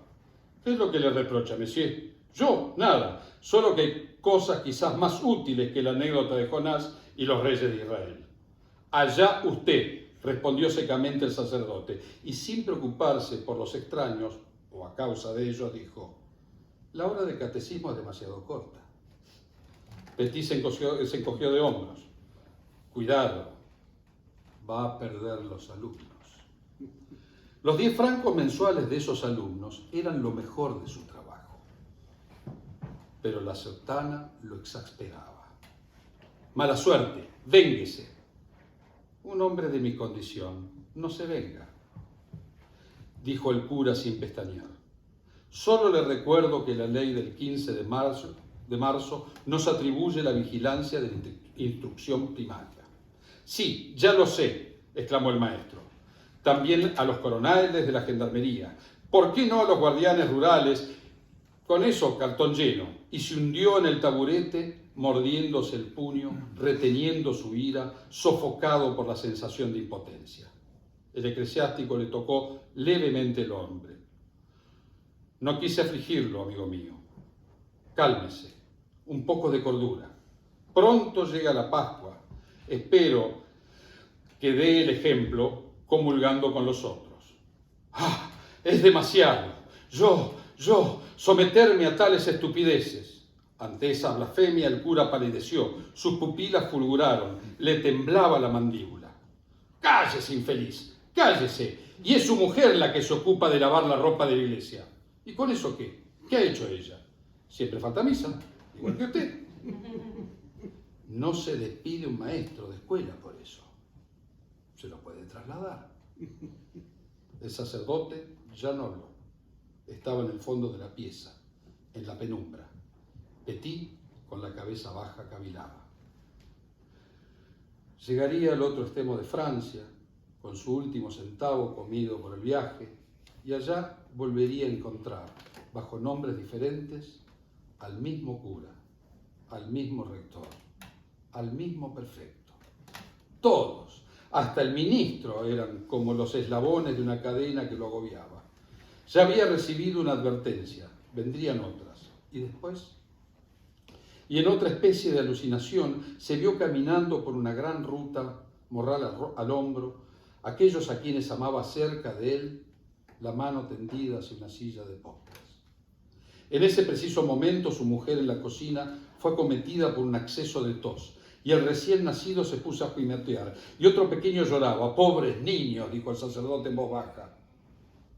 E: ¿Qué es lo que le reprocha, monsieur? Yo, nada, solo que hay cosas quizás más útiles que la anécdota de Jonás y los reyes de Israel. Allá usted, respondió secamente el sacerdote, y sin preocuparse por los extraños, o a causa de ellos, dijo: la hora de catecismo es demasiado corta. Petit se encogió de hombros. Cuidado, va a perder los alumnos. Los 10 francos mensuales de esos alumnos eran lo mejor de su trabajo, pero la sotana lo exasperaba. Mala suerte, vénguese. Un hombre de mi condición no se venga, dijo el cura sin pestañear. Solo le recuerdo que la ley del 15 de marzo nos atribuye la vigilancia de la instrucción primaria. Sí, ya lo sé, exclamó el maestro. También a los coroneles de la gendarmería. ¿Por qué no a los guardianes rurales? Con eso, cartón lleno. Y se hundió en el taburete, mordiéndose el puño, reteniendo su ira, sofocado por la sensación de impotencia. El eclesiástico le tocó levemente el hombro. No quise afligirlo, amigo mío. Cálmese, un poco de cordura. Pronto llega la Pascua. Espero que dé el ejemplo comulgando con los otros. ¡Ah! Es demasiado. Yo, someterme a tales estupideces. Ante esa blasfemia el cura palideció, sus pupilas fulguraron, le temblaba la mandíbula. ¡Cállese, infeliz! ¡Cállese! Y es su mujer la que se ocupa de lavar la ropa de la iglesia. ¿Y con eso qué? ¿Qué ha hecho ella? Siempre falta misa, igual que usted. No se despide un maestro de escuela por eso. Se lo puede trasladar. El sacerdote ya no habló. Estaba en el fondo de la pieza, en la penumbra. Petit, con la cabeza baja, cavilaba. Llegaría al otro extremo de Francia, con su último centavo comido por el viaje, y allá volvería a encontrar, bajo nombres diferentes, al mismo cura, al mismo rector, al mismo prefecto. Todos, hasta el ministro, eran como los eslabones de una cadena que lo agobiaba. Ya había recibido una advertencia, vendrían otras, y después. Y en otra especie de alucinación se vio caminando por una gran ruta, morral al hombro, aquellos a quienes amaba cerca de él, la mano tendida hacia una silla de postas. En ese preciso momento su mujer en la cocina fue acometida por un acceso de tos, y el recién nacido se puso a gimetear, y otro pequeño lloraba. «Pobres niños», dijo el sacerdote en voz baja.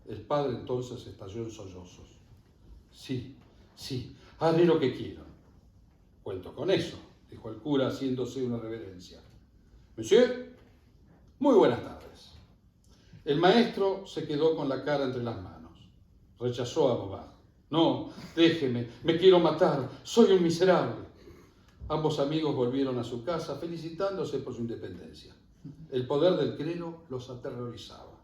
E: El padre entonces estalló en sollozos. Sí, haré lo que quiero. Cuento con eso, dijo el cura haciéndose una reverencia. Monsieur, muy buenas tardes. El maestro se quedó con la cara entre las manos. Rechazó a Bobard. No, déjeme, me quiero matar, soy un miserable. Ambos amigos volvieron a su casa felicitándose por su independencia. El poder del clero los aterrorizaba.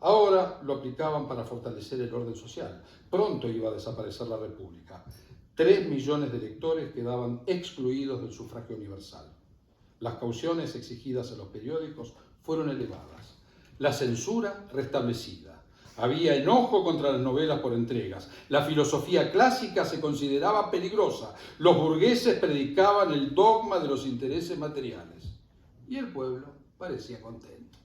E: Ahora lo aplicaban para fortalecer el orden social. Pronto iba a desaparecer la República. 3 millones de electores quedaban excluidos del sufragio universal. Las cauciones exigidas a los periódicos fueron elevadas. La censura restablecida. Había enojo contra las novelas por entregas. La filosofía clásica se consideraba peligrosa. Los burgueses predicaban el dogma de los intereses materiales. Y el pueblo parecía contento.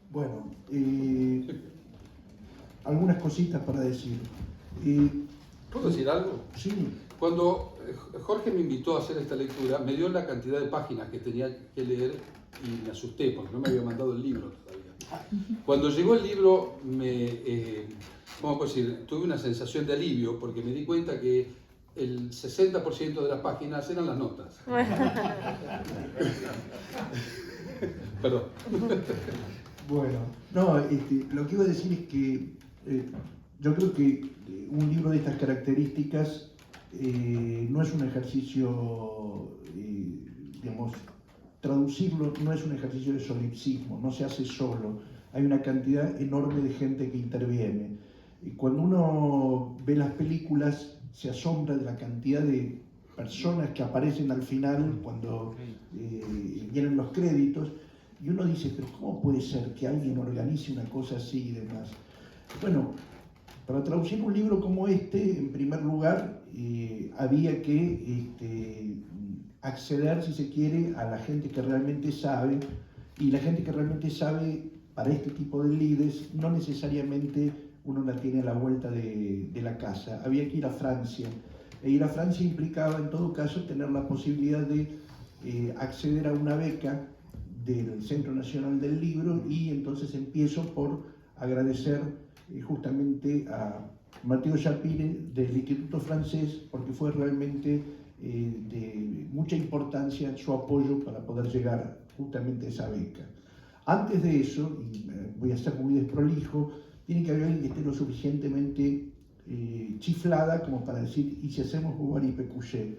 D: Bueno, algunas cositas para decir.
E: ¿Puedo decir algo?
D: Sí.
E: Cuando Jorge me invitó a hacer esta lectura, me dio la cantidad de páginas que tenía que leer y me asusté porque no me había mandado el libro todavía. Cuando llegó el libro, ¿cómo puedo decir? Tuve una sensación de alivio porque me di cuenta que el 60% de las páginas eran las notas. Perdón.
D: Bueno, no, lo que iba a decir es que yo creo que un libro de estas características no es un ejercicio, digamos, traducirlo no es un ejercicio de solipsismo, no se hace solo, hay una cantidad enorme de gente que interviene. Y cuando uno ve las películas se asombra de la cantidad de personas que aparecen al final cuando vienen los créditos, y uno dice, pero ¿cómo puede ser que alguien organice una cosa así y demás? Bueno, para traducir un libro como este, en primer lugar, había que acceder, si se quiere, a la gente que realmente sabe, y la gente que realmente sabe para este tipo de lides no necesariamente uno la tiene a la vuelta de la casa. Había que ir a Francia, e ir a Francia implicaba en todo caso tener la posibilidad de acceder a una beca del Centro Nacional del Libro, y entonces empiezo por agradecer justamente a Mathieu Chapire del Instituto Francés, porque fue realmente de mucha importancia su apoyo para poder llegar justamente a esa beca. Antes de eso, y voy a ser muy desprolijo, tiene que haber alguien que esté lo suficientemente chiflada como para decir, ¿y si hacemos Bobard y Pécuchet?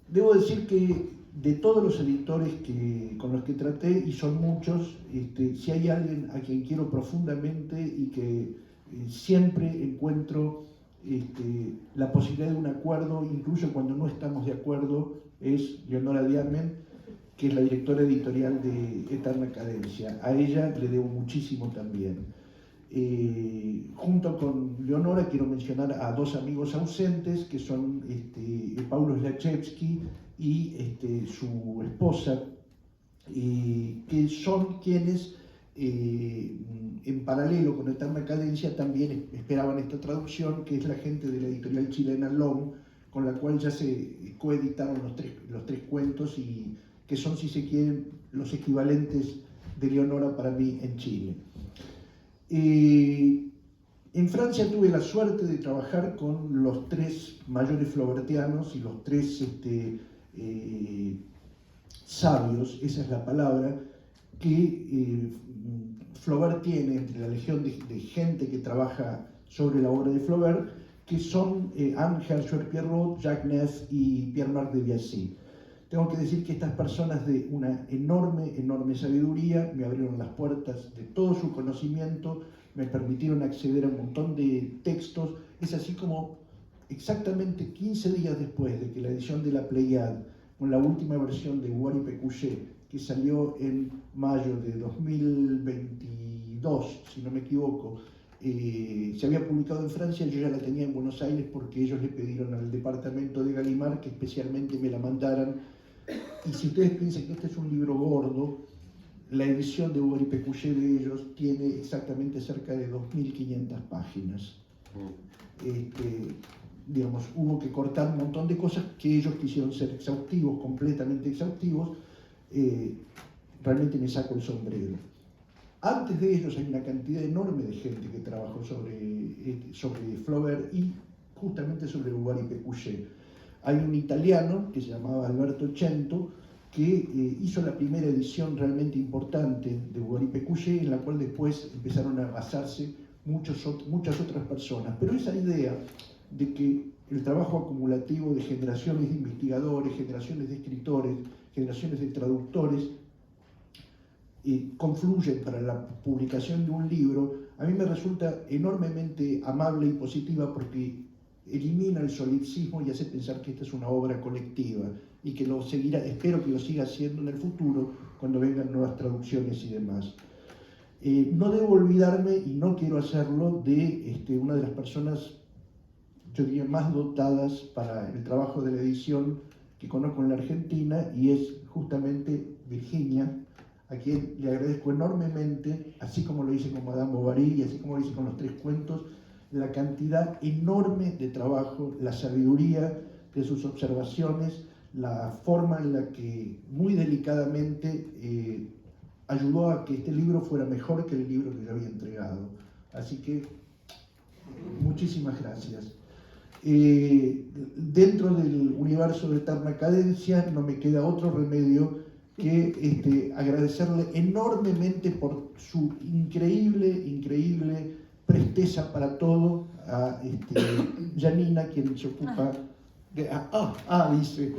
D: Debo decir que de todos los editores con los que traté, y son muchos, si hay alguien a quien quiero profundamente y que siempre encuentro la posibilidad de un acuerdo, incluso cuando no estamos de acuerdo, es Leonora Diarmen, que es la directora editorial de Eterna Cadencia. A ella le debo muchísimo también. Junto con Leonora quiero mencionar a 2 amigos ausentes, que son Paulo Slachewski y su esposa, que son quienes en paralelo con Eterna Cadencia también esperaban esta traducción, que es la gente de la editorial chilena LOM, con la cual ya se coeditaron los tres cuentos, y que son, si se quieren, los equivalentes de Leonora para mí en Chile. En Francia tuve la suerte de trabajar con los 3 mayores flaubertianos y los 3 sabios, esa es la palabra, que Flaubert tiene entre la legión de gente que trabaja sobre la obra de Flaubert, que son Anne Herschel-Pierrot, Jacques Neff y Pierre-Marc de Biassy. Tengo que decir que estas personas de una enorme sabiduría me abrieron las puertas de todo su conocimiento, me permitieron acceder a un montón de textos. Es así como exactamente 15 días después de que la edición de la Pléiade, con la última versión de Bobard y Pécuchet, que salió en mayo de 2022, si no me equivoco, se había publicado en Francia, yo ya la tenía en Buenos Aires porque ellos le pidieron al departamento de Gallimard que especialmente me la mandaran. Y si ustedes piensan que este es un libro gordo, la edición de Bobard y Pécuchet de ellos tiene exactamente cerca de 2.500 páginas. Digamos, hubo que cortar un montón de cosas que ellos quisieron ser exhaustivos, completamente exhaustivos. Realmente me saco el sombrero. Antes de ellos hay una cantidad enorme de gente que trabajó sobre Flaubert y justamente sobre Bovary y Pécuchet. Hay un italiano que se llamaba Alberto Cento que hizo la primera edición realmente importante de Bovary y Pécuchet, en la cual después empezaron a basarse muchas otras personas. Pero esa idea de que el trabajo acumulativo de generaciones de investigadores, generaciones de escritores, generaciones de traductores, confluyen para la publicación de un libro, a mí me resulta enormemente amable y positiva porque elimina el solipsismo y hace pensar que esta es una obra colectiva y que lo seguirá, espero que lo siga haciendo en el futuro cuando vengan nuevas traducciones y demás. No debo olvidarme, y no quiero hacerlo, de una de las personas, yo diría, más dotadas para el trabajo de la edición que conozco en la Argentina, y es justamente Virginia, a quien le agradezco enormemente, así como lo hice con Madame Bovary y así como lo hice con los 3 cuentos, la cantidad enorme de trabajo, la sabiduría de sus observaciones, la forma en la que muy delicadamente ayudó a que este libro fuera mejor que el libro que yo había entregado. Así que muchísimas gracias. Dentro del universo de Eterna Cadencia no me queda otro remedio que agradecerle enormemente por su increíble presteza para todo a Janina, quien se ocupa dice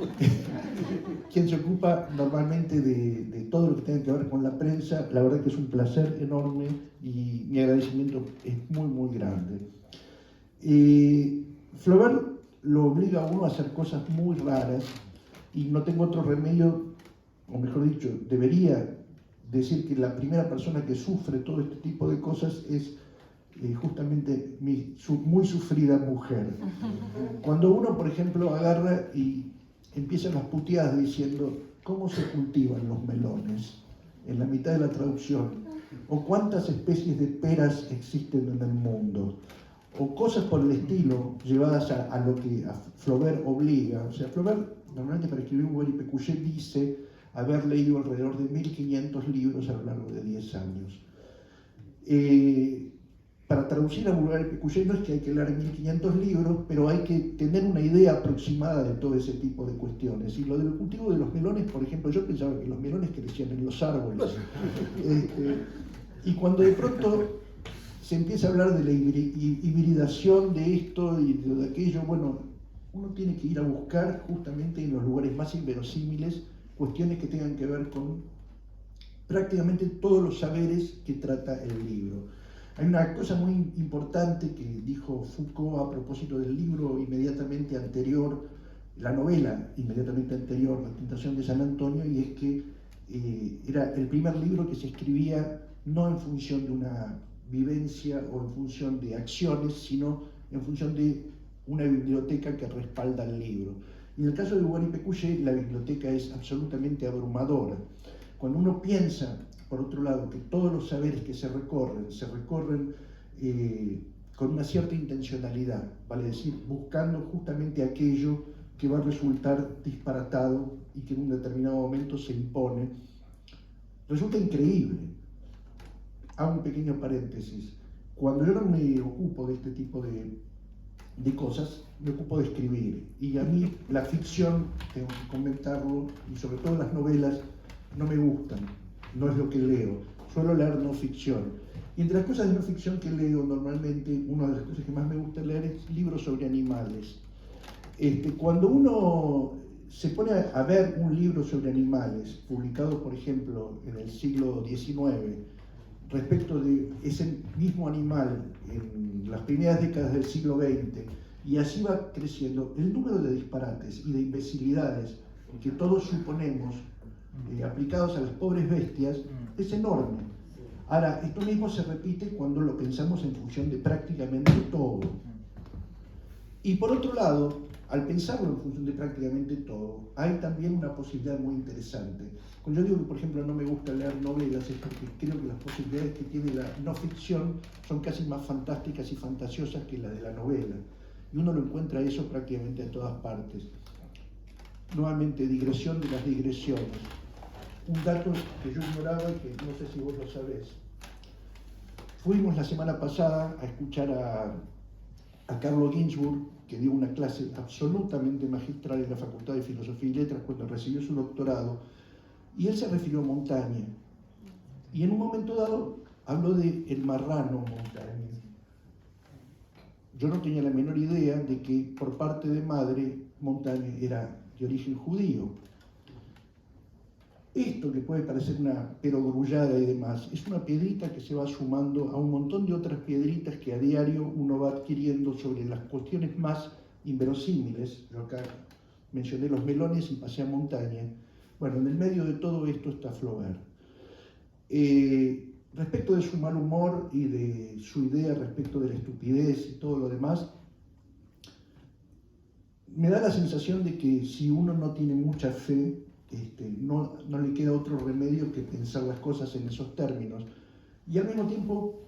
D: quien se ocupa normalmente de todo lo que tenga que ver con la prensa. La verdad que es un placer enorme y mi agradecimiento es muy grande. Flaubert lo obliga a uno a hacer cosas muy raras y no tengo otro remedio, o mejor dicho, debería decir que la primera persona que sufre todo este tipo de cosas es justamente muy sufrida mujer. Cuando uno, por ejemplo, agarra y empieza las puteadas diciendo ¿cómo se cultivan los melones? En la mitad de la traducción, o cuántas especies de peras existen en el mundo, o cosas por el estilo llevadas a lo que a Flaubert obliga. O sea, Flaubert normalmente para escribir Bovary y Pécuchet dice haber leído alrededor de 1500 libros a lo largo de 10 años. Para traducir a Bovary y Pécuchet no es que hay que leer 1500 libros, pero hay que tener una idea aproximada de todo ese tipo de cuestiones. Y lo del cultivo de los melones, por ejemplo, yo pensaba que los melones crecían en los árboles. Y cuando de pronto se empieza a hablar de la hibridación de esto y de aquello, bueno, uno tiene que ir a buscar justamente en los lugares más inverosímiles cuestiones que tengan que ver con prácticamente todos los saberes que trata el libro. Hay una cosa muy importante que dijo Foucault a propósito del libro inmediatamente anterior, la novela inmediatamente anterior, La tentación de San Antonio, y es que era el primer libro que se escribía no en función de una vivencia o en función de acciones, sino en función de una biblioteca que respalda el libro. Y en el caso de Bovary y Pécuchet, la biblioteca es absolutamente abrumadora. Cuando uno piensa, por otro lado, que todos los saberes que se recorren con una cierta intencionalidad, vale decir, buscando justamente aquello que va a resultar disparatado y que en un determinado momento se impone, resulta increíble. Hago un pequeño paréntesis. Cuando yo no me ocupo de este tipo de cosas, me ocupo de escribir. Y a mí la ficción, tengo que comentarlo, y sobre todo las novelas, no me gustan, no es lo que leo. Suelo leer no ficción. Y entre las cosas de no ficción que leo normalmente, una de las cosas que más me gusta leer es libros sobre animales. Cuando uno se pone a ver un libro sobre animales, publicado por ejemplo en el siglo XIX, respecto de ese mismo animal en las primeras décadas del siglo XX, y así va creciendo, el número de disparates y de imbecilidades que todos suponemos aplicados a las pobres bestias es enorme. Ahora, esto mismo se repite cuando lo pensamos en función de prácticamente todo. Y por otro lado, al pensarlo en función de prácticamente todo, hay también una posibilidad muy interesante. Cuando yo digo que, por ejemplo, no me gusta leer novelas, es porque creo que las posibilidades que tiene la no ficción son casi más fantásticas y fantasiosas que las de la novela. Y uno lo encuentra eso prácticamente en todas partes. Nuevamente, digresión de las digresiones. Un dato que yo ignoraba y que no sé si vos lo sabés. Fuimos la semana pasada a escuchar a Carlo Ginzburg, que dio una clase absolutamente magistral en la Facultad de Filosofía y Letras cuando recibió su doctorado, y él se refirió a Montaigne. Y en un momento dado habló de el marrano Montaigne. Yo no tenía la menor idea de que por parte de madre Montaigne era de origen judío. Esto que puede parecer una perogrullada y demás, es una piedrita que se va sumando a un montón de otras piedritas que a diario uno va adquiriendo sobre las cuestiones más inverosímiles. Yo acá mencioné los melones y pasé a Montaigne. Bueno, en el medio de todo esto está Flaubert. Respecto de su mal humor y de su idea respecto de la estupidez y todo lo demás, me da la sensación de que si uno no tiene mucha fe, no le queda otro remedio que pensar las cosas en esos términos. Y al mismo tiempo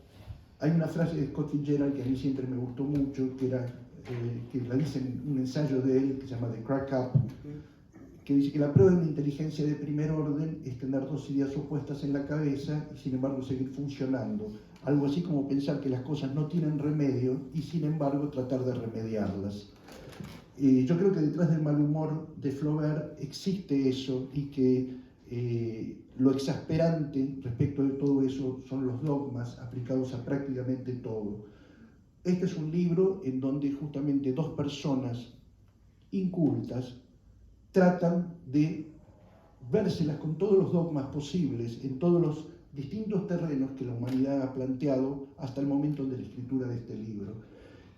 D: hay una frase de Scott Fitzgerald que a mí siempre me gustó mucho, que la dice en un ensayo de él que se llama The Crack Up, que dice que la prueba de una inteligencia de primer orden es tener dos ideas opuestas en la cabeza y sin embargo seguir funcionando. Algo así como pensar que las cosas no tienen remedio y sin embargo tratar de remediarlas. Yo creo que detrás del mal humor de Flaubert existe eso, y que lo exasperante respecto de todo eso son los dogmas aplicados a prácticamente todo. Este es un libro en donde justamente dos personas incultas tratan de vérselas con todos los dogmas posibles en todos los distintos terrenos que la humanidad ha planteado hasta el momento de la escritura de este libro.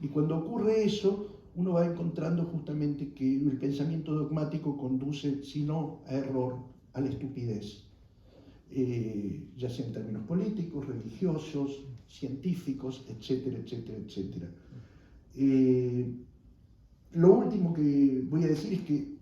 D: Y cuando ocurre eso, uno va encontrando justamente que el pensamiento dogmático conduce, si no a error, a la estupidez, ya sea en términos políticos, religiosos, científicos, etcétera, etcétera, etcétera. Lo último que voy a decir es que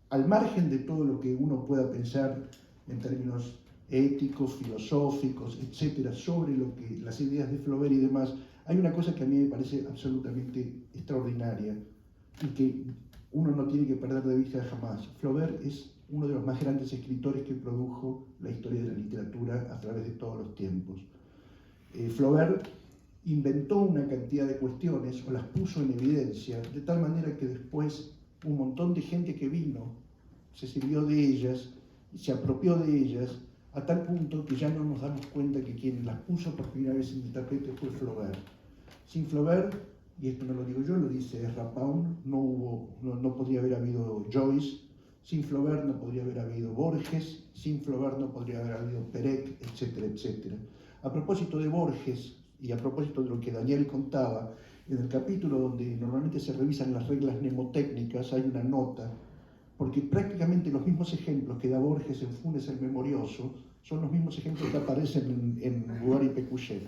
D: al margen de todo lo que uno pueda pensar en términos éticos, filosóficos, etcétera, sobre las ideas de Flaubert y demás, hay una cosa que a mí me parece absolutamente extraordinaria y que uno no tiene que perder de vista jamás. Flaubert es uno de los más grandes escritores que produjo la historia de la literatura a través de todos los tiempos. Flaubert inventó una cantidad de cuestiones o las puso en evidencia, de tal manera que después un montón de gente que vino se sirvió de ellas, se apropió de ellas, a tal punto que ya no nos damos cuenta que quien las puso por primera vez en el tapete fue Flaubert. Sin Flaubert, y esto no lo digo yo, lo dice Ezra Pound, no podría haber habido Joyce. Sin Flaubert no podría haber habido Borges, sin Flaubert no podría haber habido Perec, etcétera, etcétera. A propósito de Borges, y a propósito de lo que Daniel contaba, en el capítulo donde normalmente se revisan las reglas mnemotécnicas hay una nota, porque prácticamente los mismos ejemplos que da Borges en Funes el Memorioso son los mismos ejemplos que aparecen en Bovary y Pécuchet.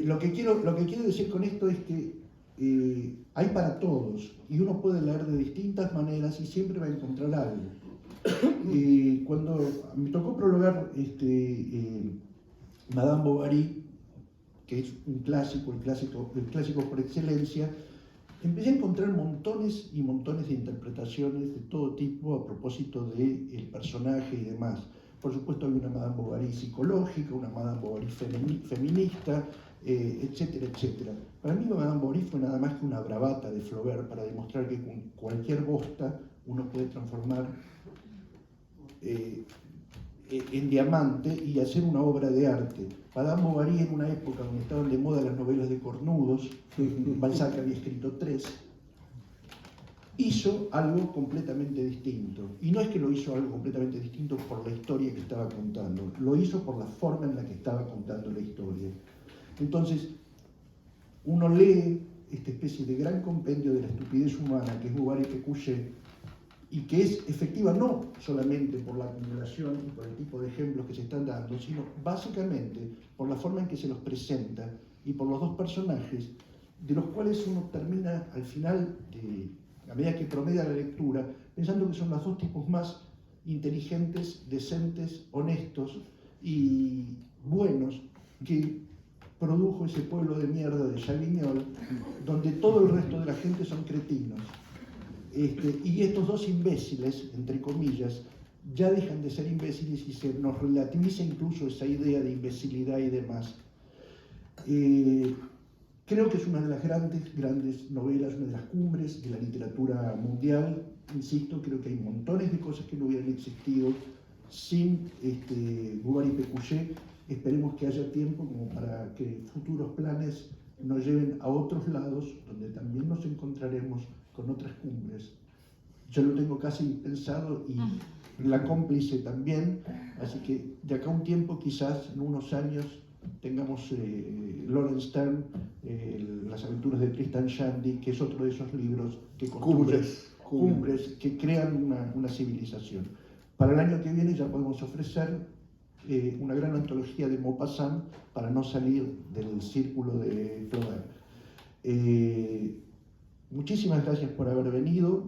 D: Lo que quiero decir con esto es que hay para todos, y uno puede leer de distintas maneras y siempre va a encontrar algo. Cuando me tocó prologar Madame Bovary, que es un clásico, el clásico por excelencia, empecé a encontrar montones y montones de interpretaciones de todo tipo a propósito del personaje y demás. Por supuesto hay una Madame Bovary psicológica, una Madame Bovary feminista, etcétera, etcétera. Para mí Madame Bovary fue nada más que una bravata de Flaubert para demostrar que con cualquier bosta uno puede transformar en diamante y hacer una obra de arte. Madame Bovary, en una época donde estaban de moda las novelas de cornudos, Balzac había escrito 3, hizo algo completamente distinto. Y no es que lo hizo algo completamente distinto por la historia que estaba contando, lo hizo por la forma en la que estaba contando la historia. Entonces, uno lee esta especie de gran compendio de la estupidez humana que es Bovary y Pécuchet, y que es efectiva no solamente por la acumulación y por el tipo de ejemplos que se están dando, sino básicamente por la forma en que se los presenta y por los dos personajes, de los cuales uno termina al final, a medida que promedia la lectura, pensando que son los dos tipos más inteligentes, decentes, honestos y buenos que produjo ese pueblo de mierda de Chavignol, donde todo el resto de la gente son cretinos. Y estos dos imbéciles, entre comillas, ya dejan de ser imbéciles y se nos relativiza incluso esa idea de imbecilidad y demás. Creo que es una de las grandes novelas, una de las cumbres de la literatura mundial. Insisto, creo que hay montones de cosas que no hubieran existido sin Bovary y Pécuchet. Esperemos que haya tiempo como para que futuros planes nos lleven a otros lados, donde también nos encontraremos con otras cumbres. Yo lo tengo casi pensado y la cómplice también, así que de acá a un tiempo, quizás en unos años, tengamos Laurence Sterne, Las aventuras de Tristan Shandy, que es otro de esos libros que construyen cumbres, que crean una civilización. Para el año que viene ya podemos ofrecer una gran antología de Maupassant para no salir del círculo de Flaubert. Muchísimas gracias por haber venido.